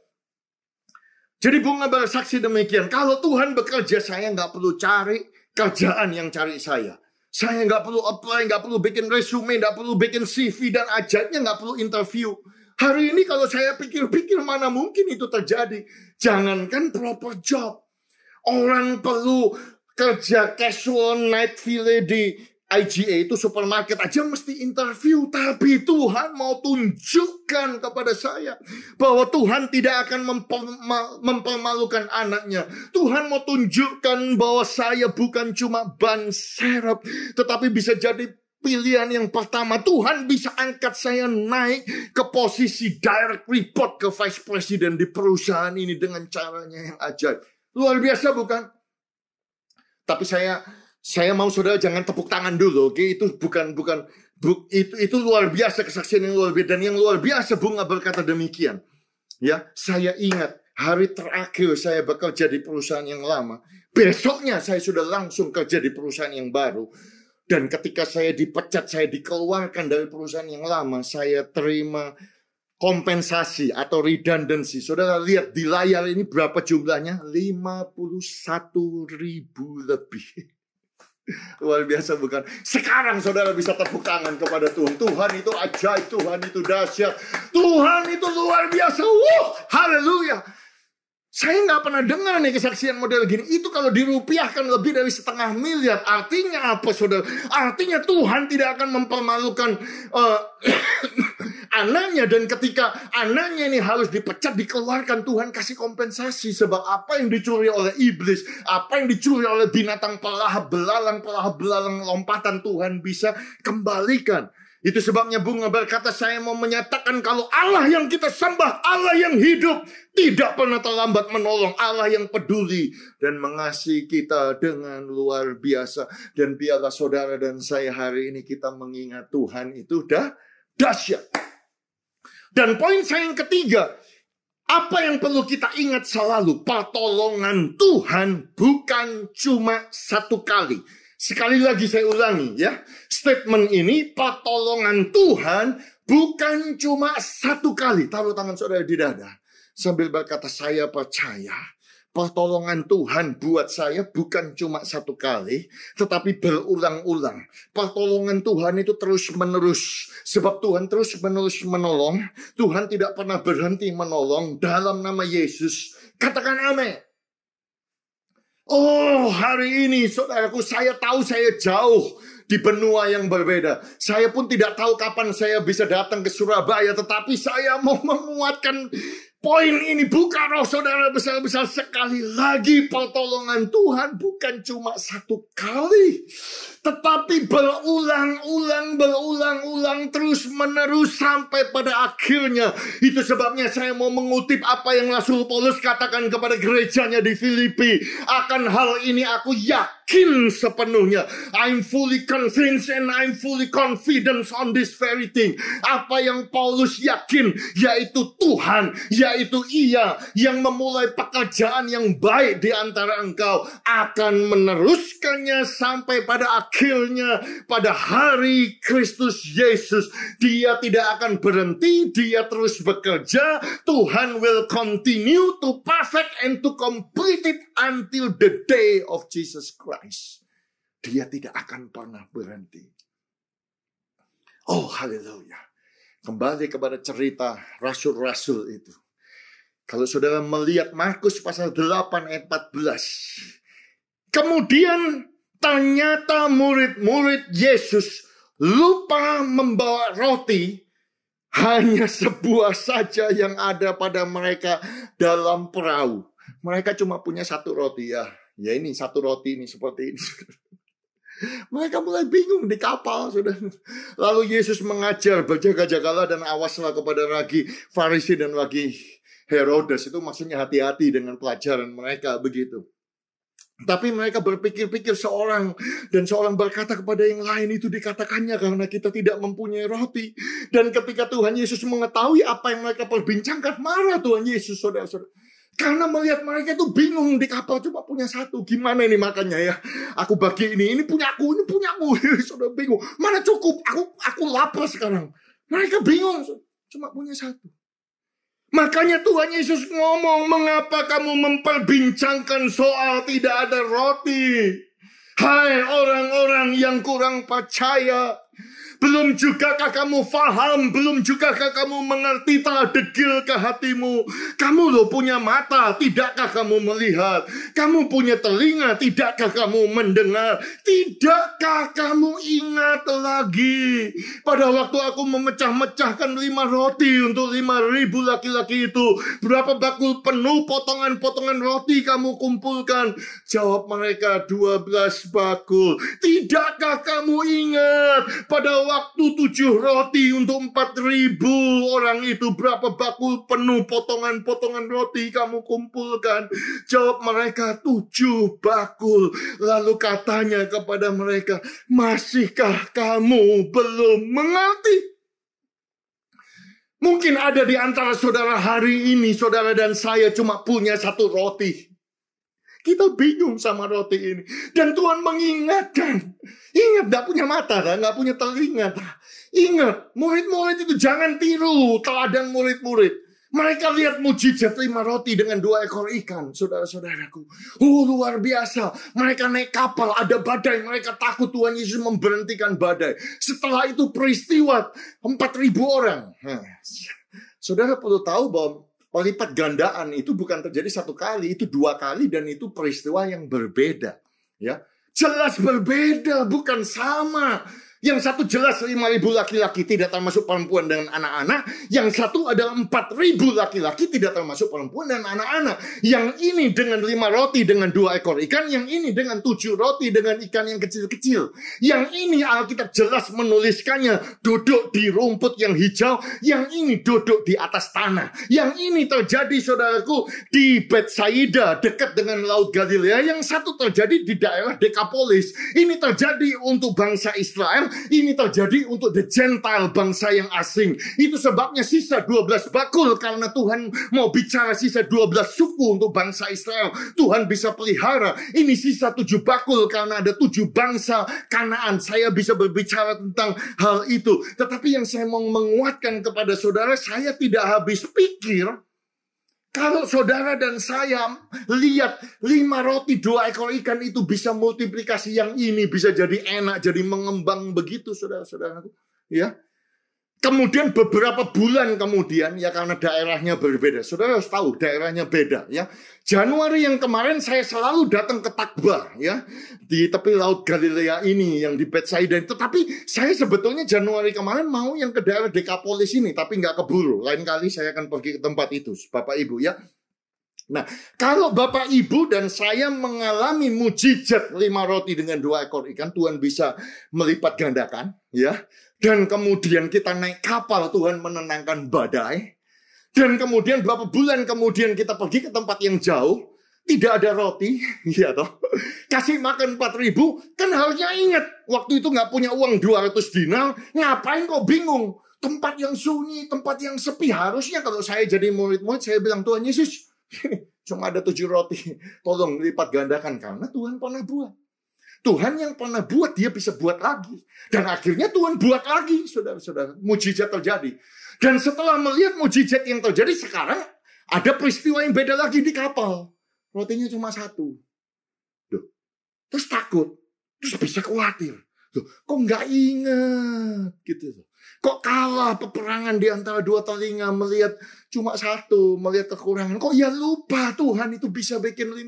Jadi Bunga bersaksi demikian. Kalau Tuhan bekerja, saya nggak perlu cari kerjaan yang cari saya. Saya nggak perlu apply, nggak perlu bikin resume, nggak perlu bikin CV, dan ajaibnya nggak perlu interview. Hari ini kalau saya pikir-pikir, mana mungkin itu terjadi. Jangankan proper job. Orang perlu kerja casual night file di IGA, itu supermarket aja mesti interview. Tapi Tuhan mau tunjukkan kepada saya bahwa Tuhan tidak akan mempermalukan anaknya. Tuhan mau tunjukkan bahwa saya bukan cuma ban serep, tetapi bisa jadi pilihan yang pertama. Tuhan bisa angkat saya naik ke posisi direct report ke vice president di perusahaan ini dengan caranya yang ajaib. Luar biasa bukan? Tapi saya mau saudara jangan tepuk tangan dulu, oke? Itu itu luar biasa, kesaksian yang luar biasa. Dan yang luar biasa Bunga berkata demikian. Ya, saya ingat hari terakhir saya bekerja di perusahaan yang lama. Besoknya saya sudah langsung kerja di perusahaan yang baru. Dan ketika saya dipecat, saya dikeluarkan dari perusahaan yang lama, saya terima kompensasi atau redundancy. Saudara lihat di layar ini berapa jumlahnya? 51.000 lebih. Luar biasa bukan? Sekarang saudara bisa tepuk tangan kepada Tuhan. Tuhan itu ajaib, Tuhan itu dahsyat, Tuhan itu luar biasa. Haleluya. Saya nggak pernah dengar nih kesaksian model gini. Itu kalau dirupiahkan lebih dari 500 miliar. Artinya apa, saudara? Artinya Tuhan tidak akan mempermalukan anaknya. Dan ketika anaknya ini harus dipecat, dikeluarkan, Tuhan kasih kompensasi. Sebab apa yang dicuri oleh iblis, apa yang dicuri oleh binatang pelahap belalang lompatan, Tuhan bisa kembalikan. Itu sebabnya Bunga berkata, saya mau menyatakan kalau Allah yang kita sembah, Allah yang hidup, tidak pernah terlambat menolong, Allah yang peduli dan mengasihi kita dengan luar biasa. Dan biarlah saudara dan saya hari ini kita mengingat Tuhan itu dahsyat. Dan poin saya yang ketiga, apa yang perlu kita ingat selalu? Pertolongan Tuhan bukan cuma satu kali. Sekali lagi saya ulangi ya. Statement ini, pertolongan Tuhan bukan cuma satu kali. Taruh tangan saudara di dada sambil berkata, saya percaya pertolongan Tuhan buat saya bukan cuma satu kali, tetapi berulang-ulang. Pertolongan Tuhan itu terus menerus. Sebab Tuhan terus menerus menolong. Tuhan tidak pernah berhenti menolong. Dalam nama Yesus, katakan amin. Oh, hari ini saudaraku, saya tahu saya jauh di benua yang berbeda. Saya pun tidak tahu kapan saya bisa datang ke Surabaya, tetapi saya mau menguatkan poin ini. Buka roh saudara besar-besar sekali lagi. Pertolongan Tuhan bukan cuma satu kali, tetapi berulang-ulang terus menerus sampai pada akhirnya. Itu sebabnya saya mau mengutip apa yang Rasul Paulus katakan kepada gerejanya di Filipi. Akan hal ini aku yakin sepenuhnya. I'm fully convinced and I'm fully confident on this very thing. Apa yang Paulus yakin, yaitu Tuhan, yaitu Ia yang memulai pekerjaan yang baik di antara engkau akan meneruskannya sampai pada akhirnya, pada hari Kristus Yesus. Dia tidak akan berhenti, dia terus bekerja. Tuhan will continue to perfect and to complete it until the day of Jesus Christ. Dia tidak akan pernah berhenti. Oh, haleluya. Kembali kepada cerita rasul-rasul itu. Kalau saudara melihat Markus pasal 8 ayat 14. Kemudian Ternyata murid-murid Yesus lupa membawa roti. Hanya sebuah saja yang ada pada mereka dalam perahu. Mereka cuma punya satu roti ya. Ya ini satu roti ini seperti ini. Mereka mulai bingung di kapal sudah. Lalu Yesus mengajar berjaga-jagalah dan awaslah kepada ragi Farisi dan ragi Herodes. Itu maksudnya hati-hati dengan pelajaran mereka begitu. Tapi mereka berpikir-pikir seorang berkata kepada yang lain, itu dikatakannya karena kita tidak mempunyai roti. Dan ketika Tuhan Yesus mengetahui apa yang mereka perbincangkan, marah Tuhan Yesus, saudara-saudara. Karena melihat mereka itu bingung di kapal cuma punya satu. Gimana ini makannya ya? Aku bagi ini punya aku, ini punya aku. Saudara bingung. Mana cukup? Aku lapar sekarang. Mereka bingung, cuma punya satu. Makanya Tuhan Yesus ngomong, mengapa kamu memperbincangkan soal tidak ada roti? Hai orang-orang yang kurang percaya. Belum jugakah kamu faham? Belum jugakah kamu mengerti? Telah degil ke hatimu? Kamu loh punya mata, tidakkah kamu melihat? Kamu punya telinga, tidakkah kamu mendengar? Tidakkah kamu ingat lagi pada waktu aku memecah-mecahkan 5 roti untuk 5.000 laki-laki itu? Berapa bakul penuh potongan-potongan roti kamu kumpulkan? Jawab mereka, 12 bakul. Tidakkah kamu ingat pada waktu 7 roti untuk 4.000 orang itu, berapa bakul penuh potongan-potongan roti kamu kumpulkan? Jawab mereka, 7 bakul. Lalu katanya kepada mereka, masihkah kamu belum mengerti? Mungkin ada di antara saudara hari ini, saudara dan saya cuma punya satu roti. Kita bingung sama roti ini. Dan Tuhan mengingatkan. Ingat, gak punya mata, gak punya telinga. Ingat, murid-murid itu jangan tiru teladan murid-murid. Mereka lihat mujizat 5 roti dengan 2 ekor ikan, saudara-saudaraku. Luar biasa. Mereka naik kapal, ada badai. Mereka takut Tuhan Yesus memberhentikan badai. Setelah itu peristiwa 4.000 orang. Saudara perlu tahu bahwa pelipat gandaan itu bukan terjadi 1 kali, itu 2 kali dan itu peristiwa yang berbeda. Ya, jelas berbeda, bukan sama. Yang satu jelas 5.000 laki-laki tidak termasuk perempuan dan anak-anak. Yang satu adalah 4.000 laki-laki tidak termasuk perempuan dan anak-anak. Yang ini dengan 5 roti dengan 2 ekor ikan. Yang ini dengan 7 roti dengan ikan yang kecil-kecil. Yang ini Alkitab jelas menuliskannya duduk di rumput yang hijau. Yang ini duduk di atas tanah. Yang ini terjadi, saudaraku, di Betsaida dekat dengan Laut Galilea. Yang satu terjadi di daerah Dekapolis. Ini terjadi untuk bangsa Israel. Ini terjadi untuk the Gentile, bangsa yang asing. Itu sebabnya sisa 12 bakul, karena Tuhan mau bicara sisa 12 suku untuk bangsa Israel. Tuhan bisa pelihara. Ini sisa 7 bakul karena ada 7 bangsa Kanaan. Saya bisa berbicara tentang hal itu. Tetapi yang saya mau menguatkan kepada saudara, saya tidak habis pikir. Kalau saudara dan saya lihat 5 roti 2 ekor ikan itu bisa multiplikasi, yang ini bisa jadi enak, jadi mengembang begitu, saudara-saudaraku. Ya. Kemudian beberapa bulan kemudian, ya karena daerahnya berbeda. Saudara harus tahu daerahnya beda ya. Januari yang kemarin saya selalu datang ke Takba ya. Di tepi Laut Galilea ini yang di Betsaida. Tetapi saya sebetulnya Januari kemarin mau yang ke daerah Dekapolis ini. Tapi nggak keburu. Lain kali saya akan pergi ke tempat itu, Bapak Ibu ya. Nah, kalau Bapak Ibu dan saya mengalami mujizat 5 roti dengan 2 ekor ikan, Tuhan bisa melipat gandakan ya. Dan kemudian kita naik kapal, Tuhan menenangkan badai. Dan kemudian berapa bulan kemudian kita pergi ke tempat yang jauh, tidak ada roti, ya toh. Kasih makan 4.000, kan harusnya ingat, waktu itu nggak punya uang 200 dinar, ngapain kok bingung? Tempat yang sunyi, tempat yang sepi, harusnya kalau saya jadi murid-murid, saya bilang, Tuhan Yesus, cuma ada 7 roti, tolong lipat gandakan, karena Tuhan pernah buat. Tuhan yang pernah buat, dia bisa buat lagi. Dan akhirnya Tuhan buat lagi, saudara-saudara. Mujizat terjadi. Dan setelah melihat mujizat yang terjadi, sekarang ada peristiwa yang beda lagi di kapal. Rotinya cuma 1. Duh. Terus takut. Terus bisa khawatir. Duh, kok nggak ingat? Gitu. Kok kalah peperangan di antara dua telinga melihat cuma satu, melihat kekurangan. Kok ya lupa Tuhan itu bisa bikin 5.000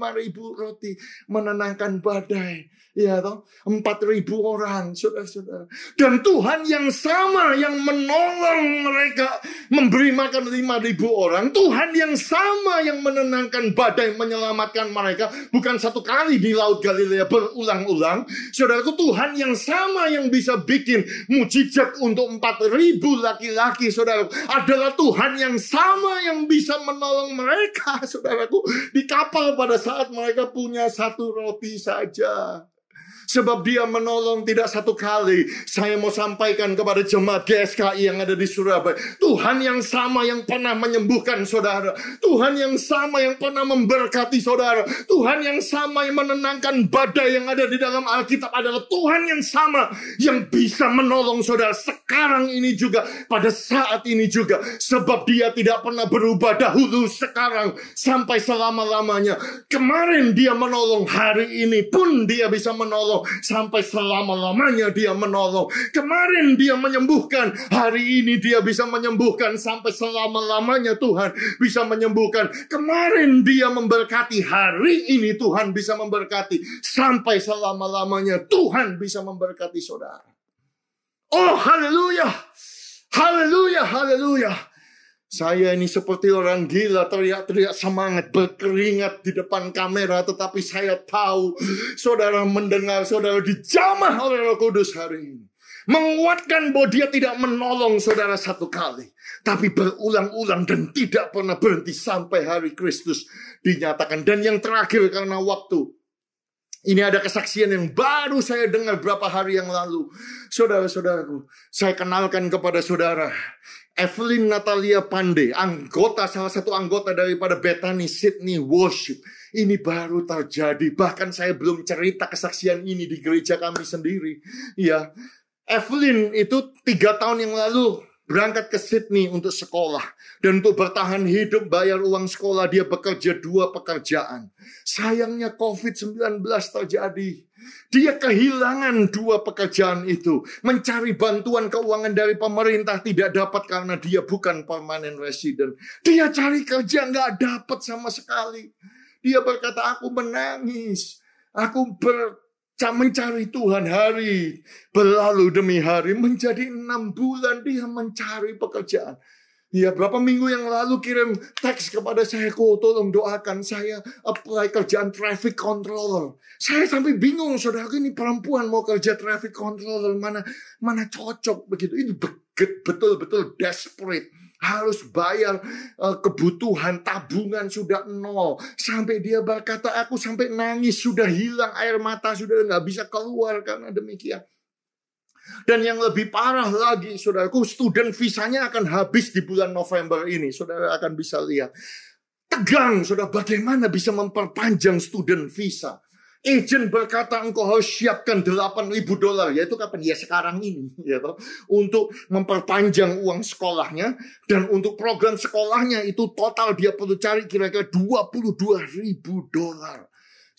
roti menenangkan badai. Ya toh, 4.000 orang, saudara-saudara. Dan Tuhan yang sama yang menolong mereka memberi makan 5.000 orang. Tuhan yang sama yang menenangkan badai, menyelamatkan mereka. Bukan satu kali di Laut Galilea, berulang-ulang. Saudaraku, Tuhan yang sama yang bisa bikin mujizat untuk 4.000 laki-laki, saudaraku. Adalah Tuhan yang sama yang bisa menolong mereka, saudaraku. Di kapal pada saat mereka punya 1 roti saja. Sebab dia menolong tidak satu kali. Saya mau sampaikan kepada jemaat GSKI yang ada di Surabaya. Tuhan yang sama yang pernah menyembuhkan saudara. Tuhan yang sama yang pernah memberkati saudara. Tuhan yang sama yang menenangkan badai yang ada di dalam Alkitab adalah Tuhan yang sama yang bisa menolong saudara sekarang ini juga. Pada saat ini juga. Sebab dia tidak pernah berubah dahulu, sekarang, sampai selama-lamanya. Kemarin dia menolong, hari ini pun dia bisa menolong. Sampai selama-lamanya dia menolong. Kemarin dia menyembuhkan, hari ini dia bisa menyembuhkan. Sampai selama-lamanya Tuhan bisa menyembuhkan. Kemarin dia memberkati, hari ini Tuhan bisa memberkati. Sampai selama-lamanya Tuhan bisa memberkati saudara. Oh haleluya, haleluya, haleluya. Saya ini seperti orang gila, teriak-teriak semangat, berkeringat di depan kamera. Tetapi saya tahu saudara mendengar, saudara dijamah oleh Roh Kudus hari ini. Menguatkan bahwa dia tidak menolong saudara satu kali. Tapi berulang-ulang dan tidak pernah berhenti sampai hari Kristus dinyatakan. Dan yang terakhir karena waktu. Ini ada kesaksian yang baru saya dengar beberapa hari yang lalu. Saudara-saudaraku, saya kenalkan kepada saudara. Evelyn Natalia Pandey, salah satu anggota daripada Bethany Sydney Worship. Ini baru terjadi. Bahkan saya belum cerita kesaksian ini di gereja kami sendiri. Ya, Evelyn itu 3 tahun yang lalu berangkat ke Sydney untuk sekolah. Dan untuk bertahan hidup, bayar uang sekolah, dia bekerja 2 pekerjaan. Sayangnya COVID-19 terjadi. Dia kehilangan 2 pekerjaan itu. Mencari bantuan keuangan dari pemerintah tidak dapat karena dia bukan permanent resident. Dia cari kerja nggak dapat sama sekali. Dia berkata, aku menangis. Aku mencari Tuhan hari berlalu demi hari. Menjadi 6 bulan dia mencari pekerjaan. Ya, berapa minggu yang lalu kirim teks kepada saya, tolong doakan saya apply kerjaan traffic controller. Saya sampai bingung, saudara, ini perempuan mau kerja traffic controller, mana cocok begitu. Itu betul-betul desperate. Harus bayar kebutuhan, tabungan sudah 0. Sampai dia berkata, aku sampai nangis, sudah hilang air mata, sudah nggak bisa keluar karena demikian. Dan yang lebih parah lagi, saudaraku, student visanya akan habis di bulan November ini. Saudara akan bisa lihat. Tegang, saudara, bagaimana bisa memperpanjang student visa. Agent berkata, engkau harus siapkan $8.000. Yaitu kapan? Ya sekarang ini. Ya, untuk memperpanjang uang sekolahnya. Dan untuk program sekolahnya itu total dia perlu cari kira-kira $22.000.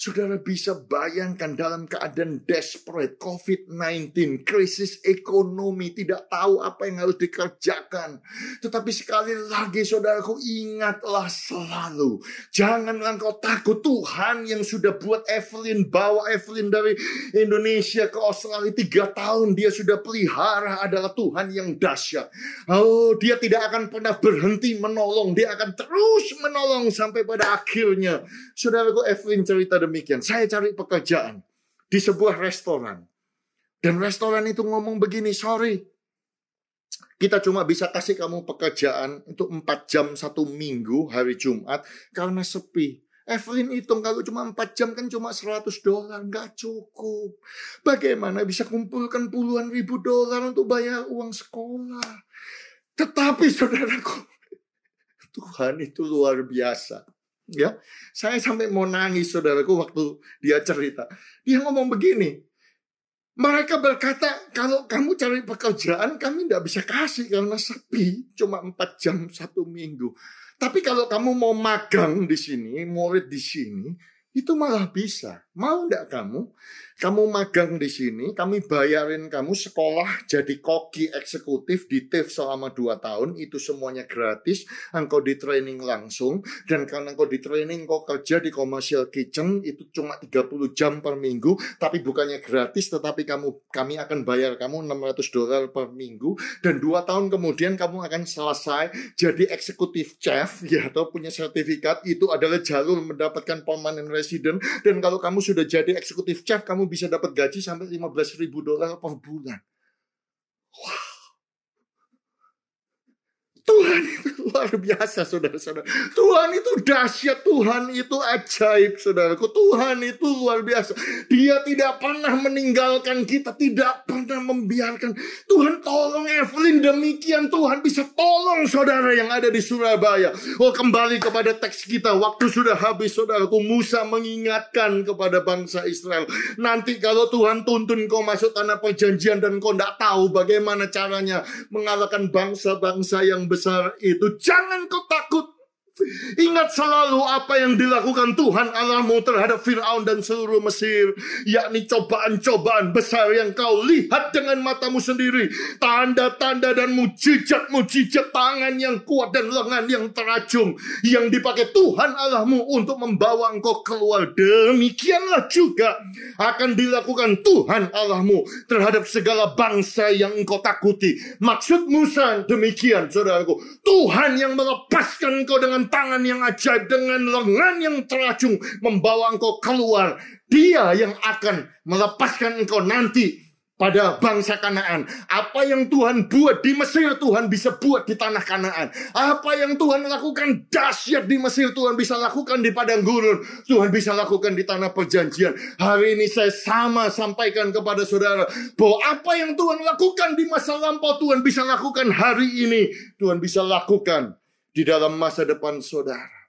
Saudara bisa bayangkan dalam keadaan desperate, COVID-19, krisis ekonomi, tidak tahu apa yang harus dikerjakan. Tetapi sekali lagi saudaraku, ingatlah selalu. Janganlah kau takut, Tuhan yang sudah buat Evelyn, bawa Evelyn dari Indonesia ke Australia 3 tahun. Dia sudah pelihara adalah Tuhan yang dahsyat. Oh, dia tidak akan pernah berhenti menolong. Dia akan terus menolong sampai pada akhirnya. Saudaraku, Evelyn cerita demikian, saya cari pekerjaan di sebuah restoran. Dan restoran itu ngomong begini, sorry, kita cuma bisa kasih kamu pekerjaan untuk 4 jam 1 minggu hari Jumat karena sepi. Evelyn hitung kalau cuma 4 jam kan cuma $100, nggak cukup. Bagaimana bisa kumpulkan puluhan ribu dolar untuk bayar uang sekolah? Tetapi saudaraku, Tuhan itu luar biasa. Ya, saya sampai mau nangis saudaraku waktu dia cerita. Dia ngomong begini, mereka berkata kalau kamu cari pekerjaan kami tidak bisa kasih karena sepi, cuma 4 jam 1 minggu. Tapi kalau kamu mau magang di sini, murid di sini, itu malah bisa. Mau enggak kamu? Kamu magang di sini, kami bayarin kamu sekolah jadi koki eksekutif di TIF selama 2 tahun. Itu semuanya gratis. Engkau di training langsung. Dan karena engkau di training, engkau kerja di commercial kitchen. Itu cuma 30 jam per minggu. Tapi bukannya gratis, tetapi kami akan bayar kamu $600 per minggu. Dan 2 tahun kemudian kamu akan selesai jadi eksekutif chef. Ya, atau punya sertifikat. Itu adalah jalur mendapatkan permanent resident. Dan kalau kamu sudah jadi eksekutif chef, kamu bisa dapat gaji sampai $15.000 per bulan. Wow. Tuhan itu luar biasa, saudara-saudara. Tuhan itu dahsyat, Tuhan itu ajaib, saudaraku. Tuhan itu luar biasa. Dia tidak pernah meninggalkan kita, tidak pernah membiarkan. Tuhan tolong Evelyn, demikian Tuhan bisa tolong saudara yang ada di Surabaya. Oh, kembali kepada teks kita. Waktu sudah habis, saudaraku. Musa mengingatkan kepada bangsa Israel. Nanti kalau Tuhan tuntun kau masuk tanah perjanjian dan kau tidak tahu bagaimana caranya mengalahkan bangsa-bangsa yang besar itu, jangan kau takut. Ingat selalu apa yang dilakukan Tuhan Allahmu terhadap Firaun dan seluruh Mesir, yakni cobaan-cobaan besar yang kau lihat dengan matamu sendiri, tanda-tanda dan mujizat-mujizat, tangan yang kuat dan lengan yang teracung yang dipakai Tuhan Allahmu untuk membawa engkau keluar. Demikianlah juga akan dilakukan Tuhan Allahmu terhadap segala bangsa yang engkau takuti. Maksud Musa demikian, saudaraku. Tuhan yang melepaskan engkau dengan tangan yang ajaib, dengan lengan yang teracung, membawa engkau keluar. Dia yang akan melepaskan engkau nanti pada bangsa Kanaan. Apa yang Tuhan buat di Mesir, Tuhan bisa buat di tanah Kanaan. Apa yang Tuhan lakukan dahsyat di Mesir, Tuhan bisa lakukan di padang gurun. Tuhan bisa lakukan di tanah perjanjian. Hari ini saya sampaikan kepada saudara bahwa apa yang Tuhan lakukan di masa lampau, Tuhan bisa lakukan hari ini. Tuhan bisa lakukan di dalam masa depan saudara.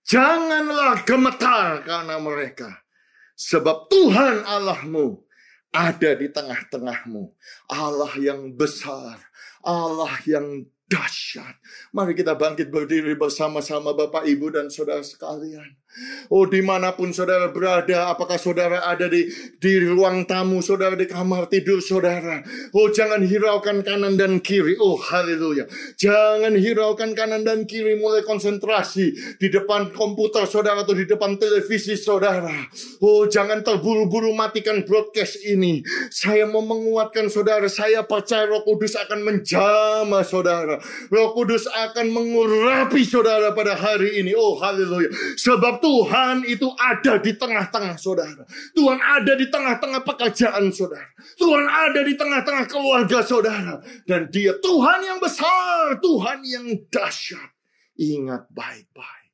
Janganlah gemetar karena mereka, sebab Tuhan Allahmu ada di tengah-tengahmu. Allah yang besar, Allah yang dahsyat. Mari kita bangkit berdiri bersama-sama Bapak, Ibu, dan saudara sekalian. Oh, dimanapun saudara berada, apakah saudara ada di ruang tamu, saudara di kamar tidur saudara. Oh, jangan hiraukan kanan dan kiri. Oh, haleluya. Jangan hiraukan kanan dan kiri, mulai konsentrasi di depan komputer saudara atau di depan televisi saudara. Oh, jangan terburu-buru matikan broadcast ini. Saya mau menguatkan saudara, saya percaya Roh Kudus akan menjamah saudara. Roh Kudus akan mengurapi saudara pada hari ini. Oh, haleluya. Sebab Tuhan itu ada di tengah-tengah saudara. Tuhan ada di tengah-tengah pekerjaan saudara. Tuhan ada di tengah-tengah keluarga saudara. Dan Dia Tuhan yang besar, Tuhan yang dahsyat. Ingat baik-baik.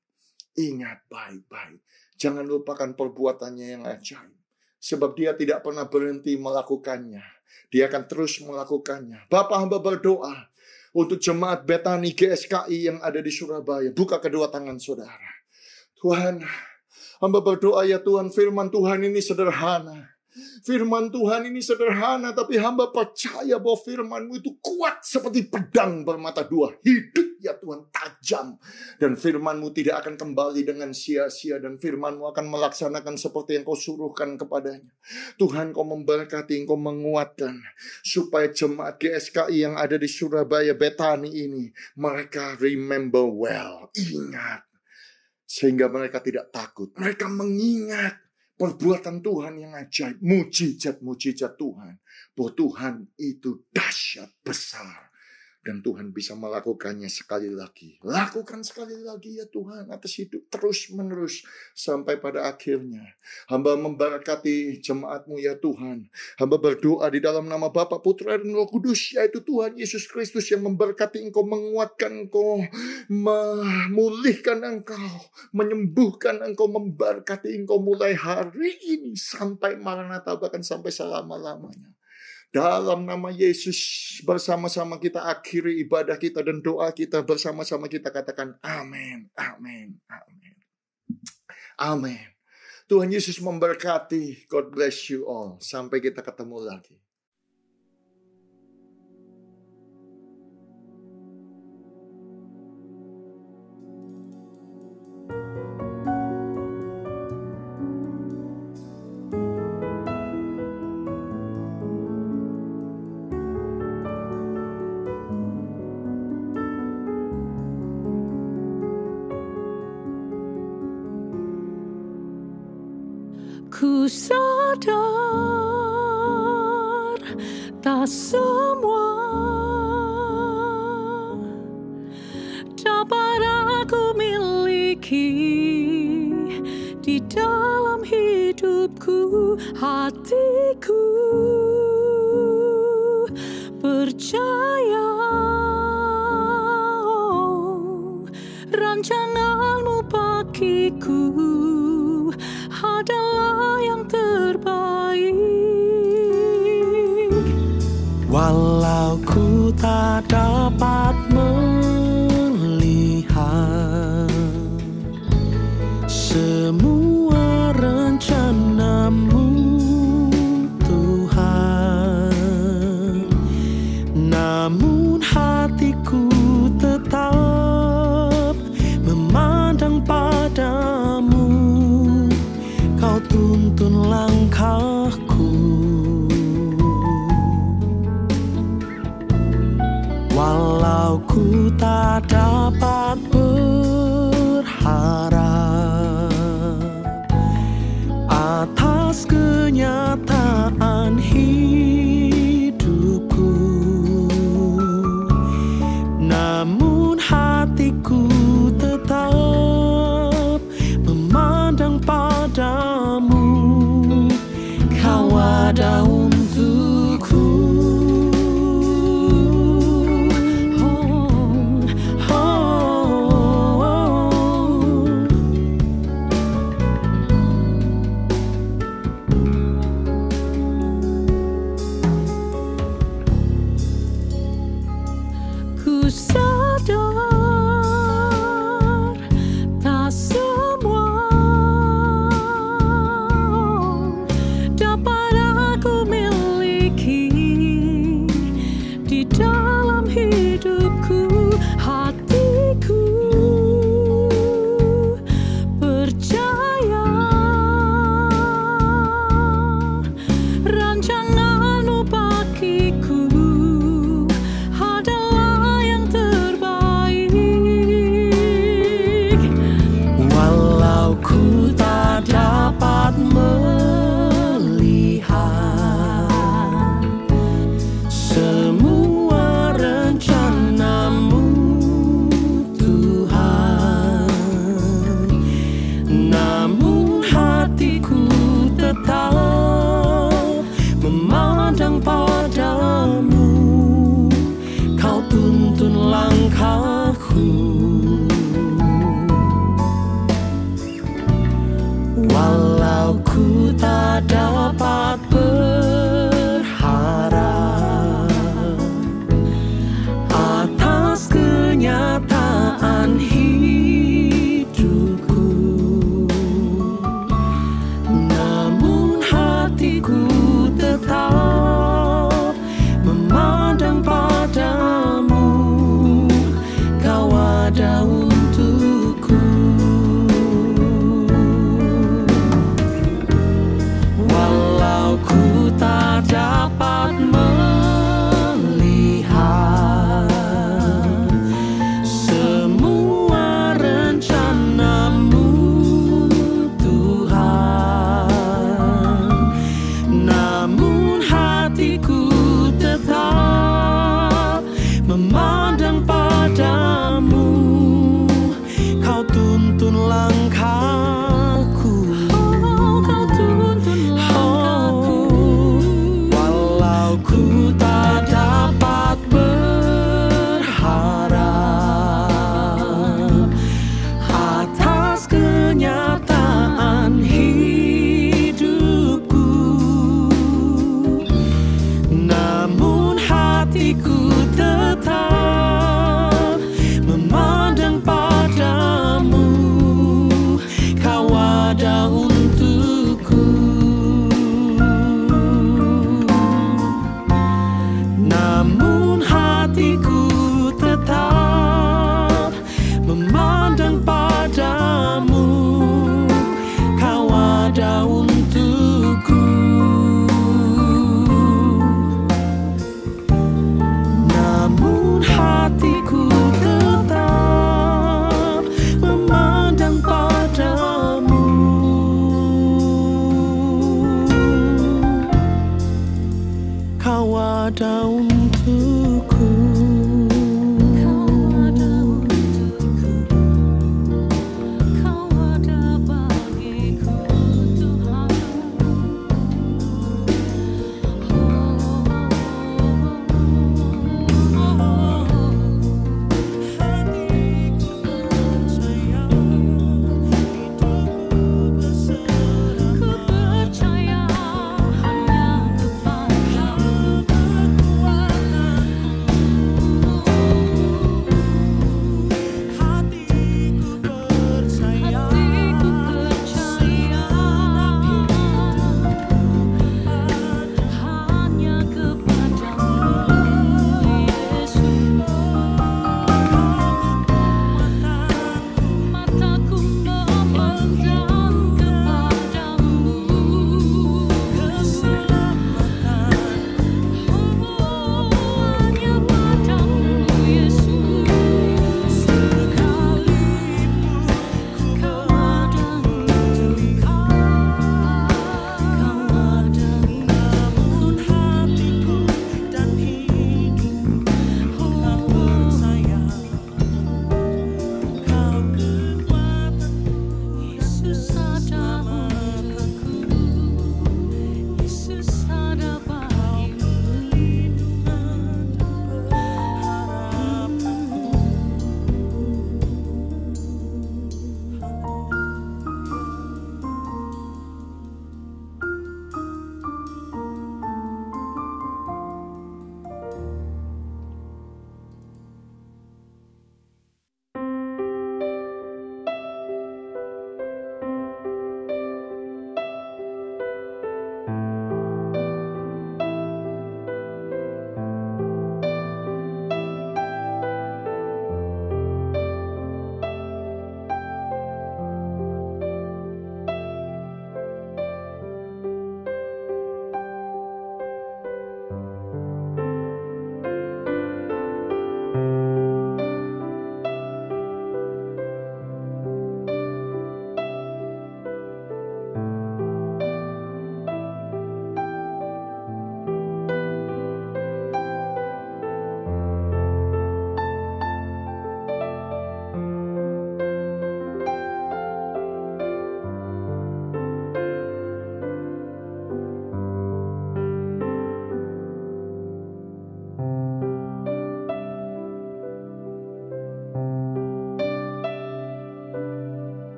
Ingat baik-baik. Jangan lupakan perbuatannya yang ajaib. Sebab Dia tidak pernah berhenti melakukannya. Dia akan terus melakukannya. Bapa, hamba berdoa untuk jemaat Betani GSKI yang ada di Surabaya. Buka kedua tangan saudara. Tuhan, hamba berdoa ya Tuhan, firman Tuhan ini sederhana. Firman Tuhan ini sederhana, tapi hamba percaya bahwa firman-Mu itu kuat seperti pedang bermata dua. Hidup ya Tuhan, tajam. Dan firman-Mu tidak akan kembali dengan sia-sia. Dan firman-Mu akan melaksanakan seperti yang Kau suruhkan kepadanya. Tuhan, Kau memberkati, Kau menguatkan. Supaya jemaat GSKI yang ada di Surabaya, Betani ini, mereka remember well. Ingat. Sehingga mereka tidak takut. Mereka mengingat perbuatan Tuhan yang ajaib. Mujizat-mujizat Tuhan. Bahwa Tuhan itu dahsyat besar. Dan Tuhan bisa melakukannya sekali lagi. Lakukan sekali lagi ya Tuhan atas hidup terus menerus. Sampai pada akhirnya. Hamba memberkati jemaat-Mu ya Tuhan. Hamba berdoa di dalam nama Bapa, Putra dan Roh Kudus. Yaitu Tuhan Yesus Kristus yang memberkati Engkau, menguatkan Engkau, memulihkan Engkau, menyembuhkan Engkau, memberkati Engkau mulai hari ini sampai Maranatha, bahkan sampai selama-lamanya. Dalam nama Yesus bersama-sama kita akhiri ibadah kita dan doa kita bersama-sama kita katakan amin, amin, amin. Amin. Tuhan Yesus memberkati. God bless you all. Sampai kita ketemu lagi. Ku sadar tak semua dapat aku miliki di dalam hidupku. Hatiku percaya rancanganmu bagiku adalah yang terbaik. Walau ku tak dapat melihat semua rencanamu, Tuhan, namun hatiku tetap memandang padamu. Kau tuntun langkahku, walau ku tak dapat berharap atas kenyataan hidupku, namun hatiku tetap memandang padamu. Kau ada untukku. Ku sadar tak semua dapat aku miliki di dalam hidupku. Hatiku percaya rancanganmu bagiku adalah yang terbaik. Walau ku tak dapat melihat semua rencanamu, Tuhan, namun hatiku tetap memandang padamu. Kau tuntun langkahku, walau ku tak dapat berharap atas kenyataan hidupku, namun hatiku tetap memandang padamu. Kau ada untukku. Walau ku tak dapat melihat semua rencanamu, Tuhan, namun hatiku tetap memandang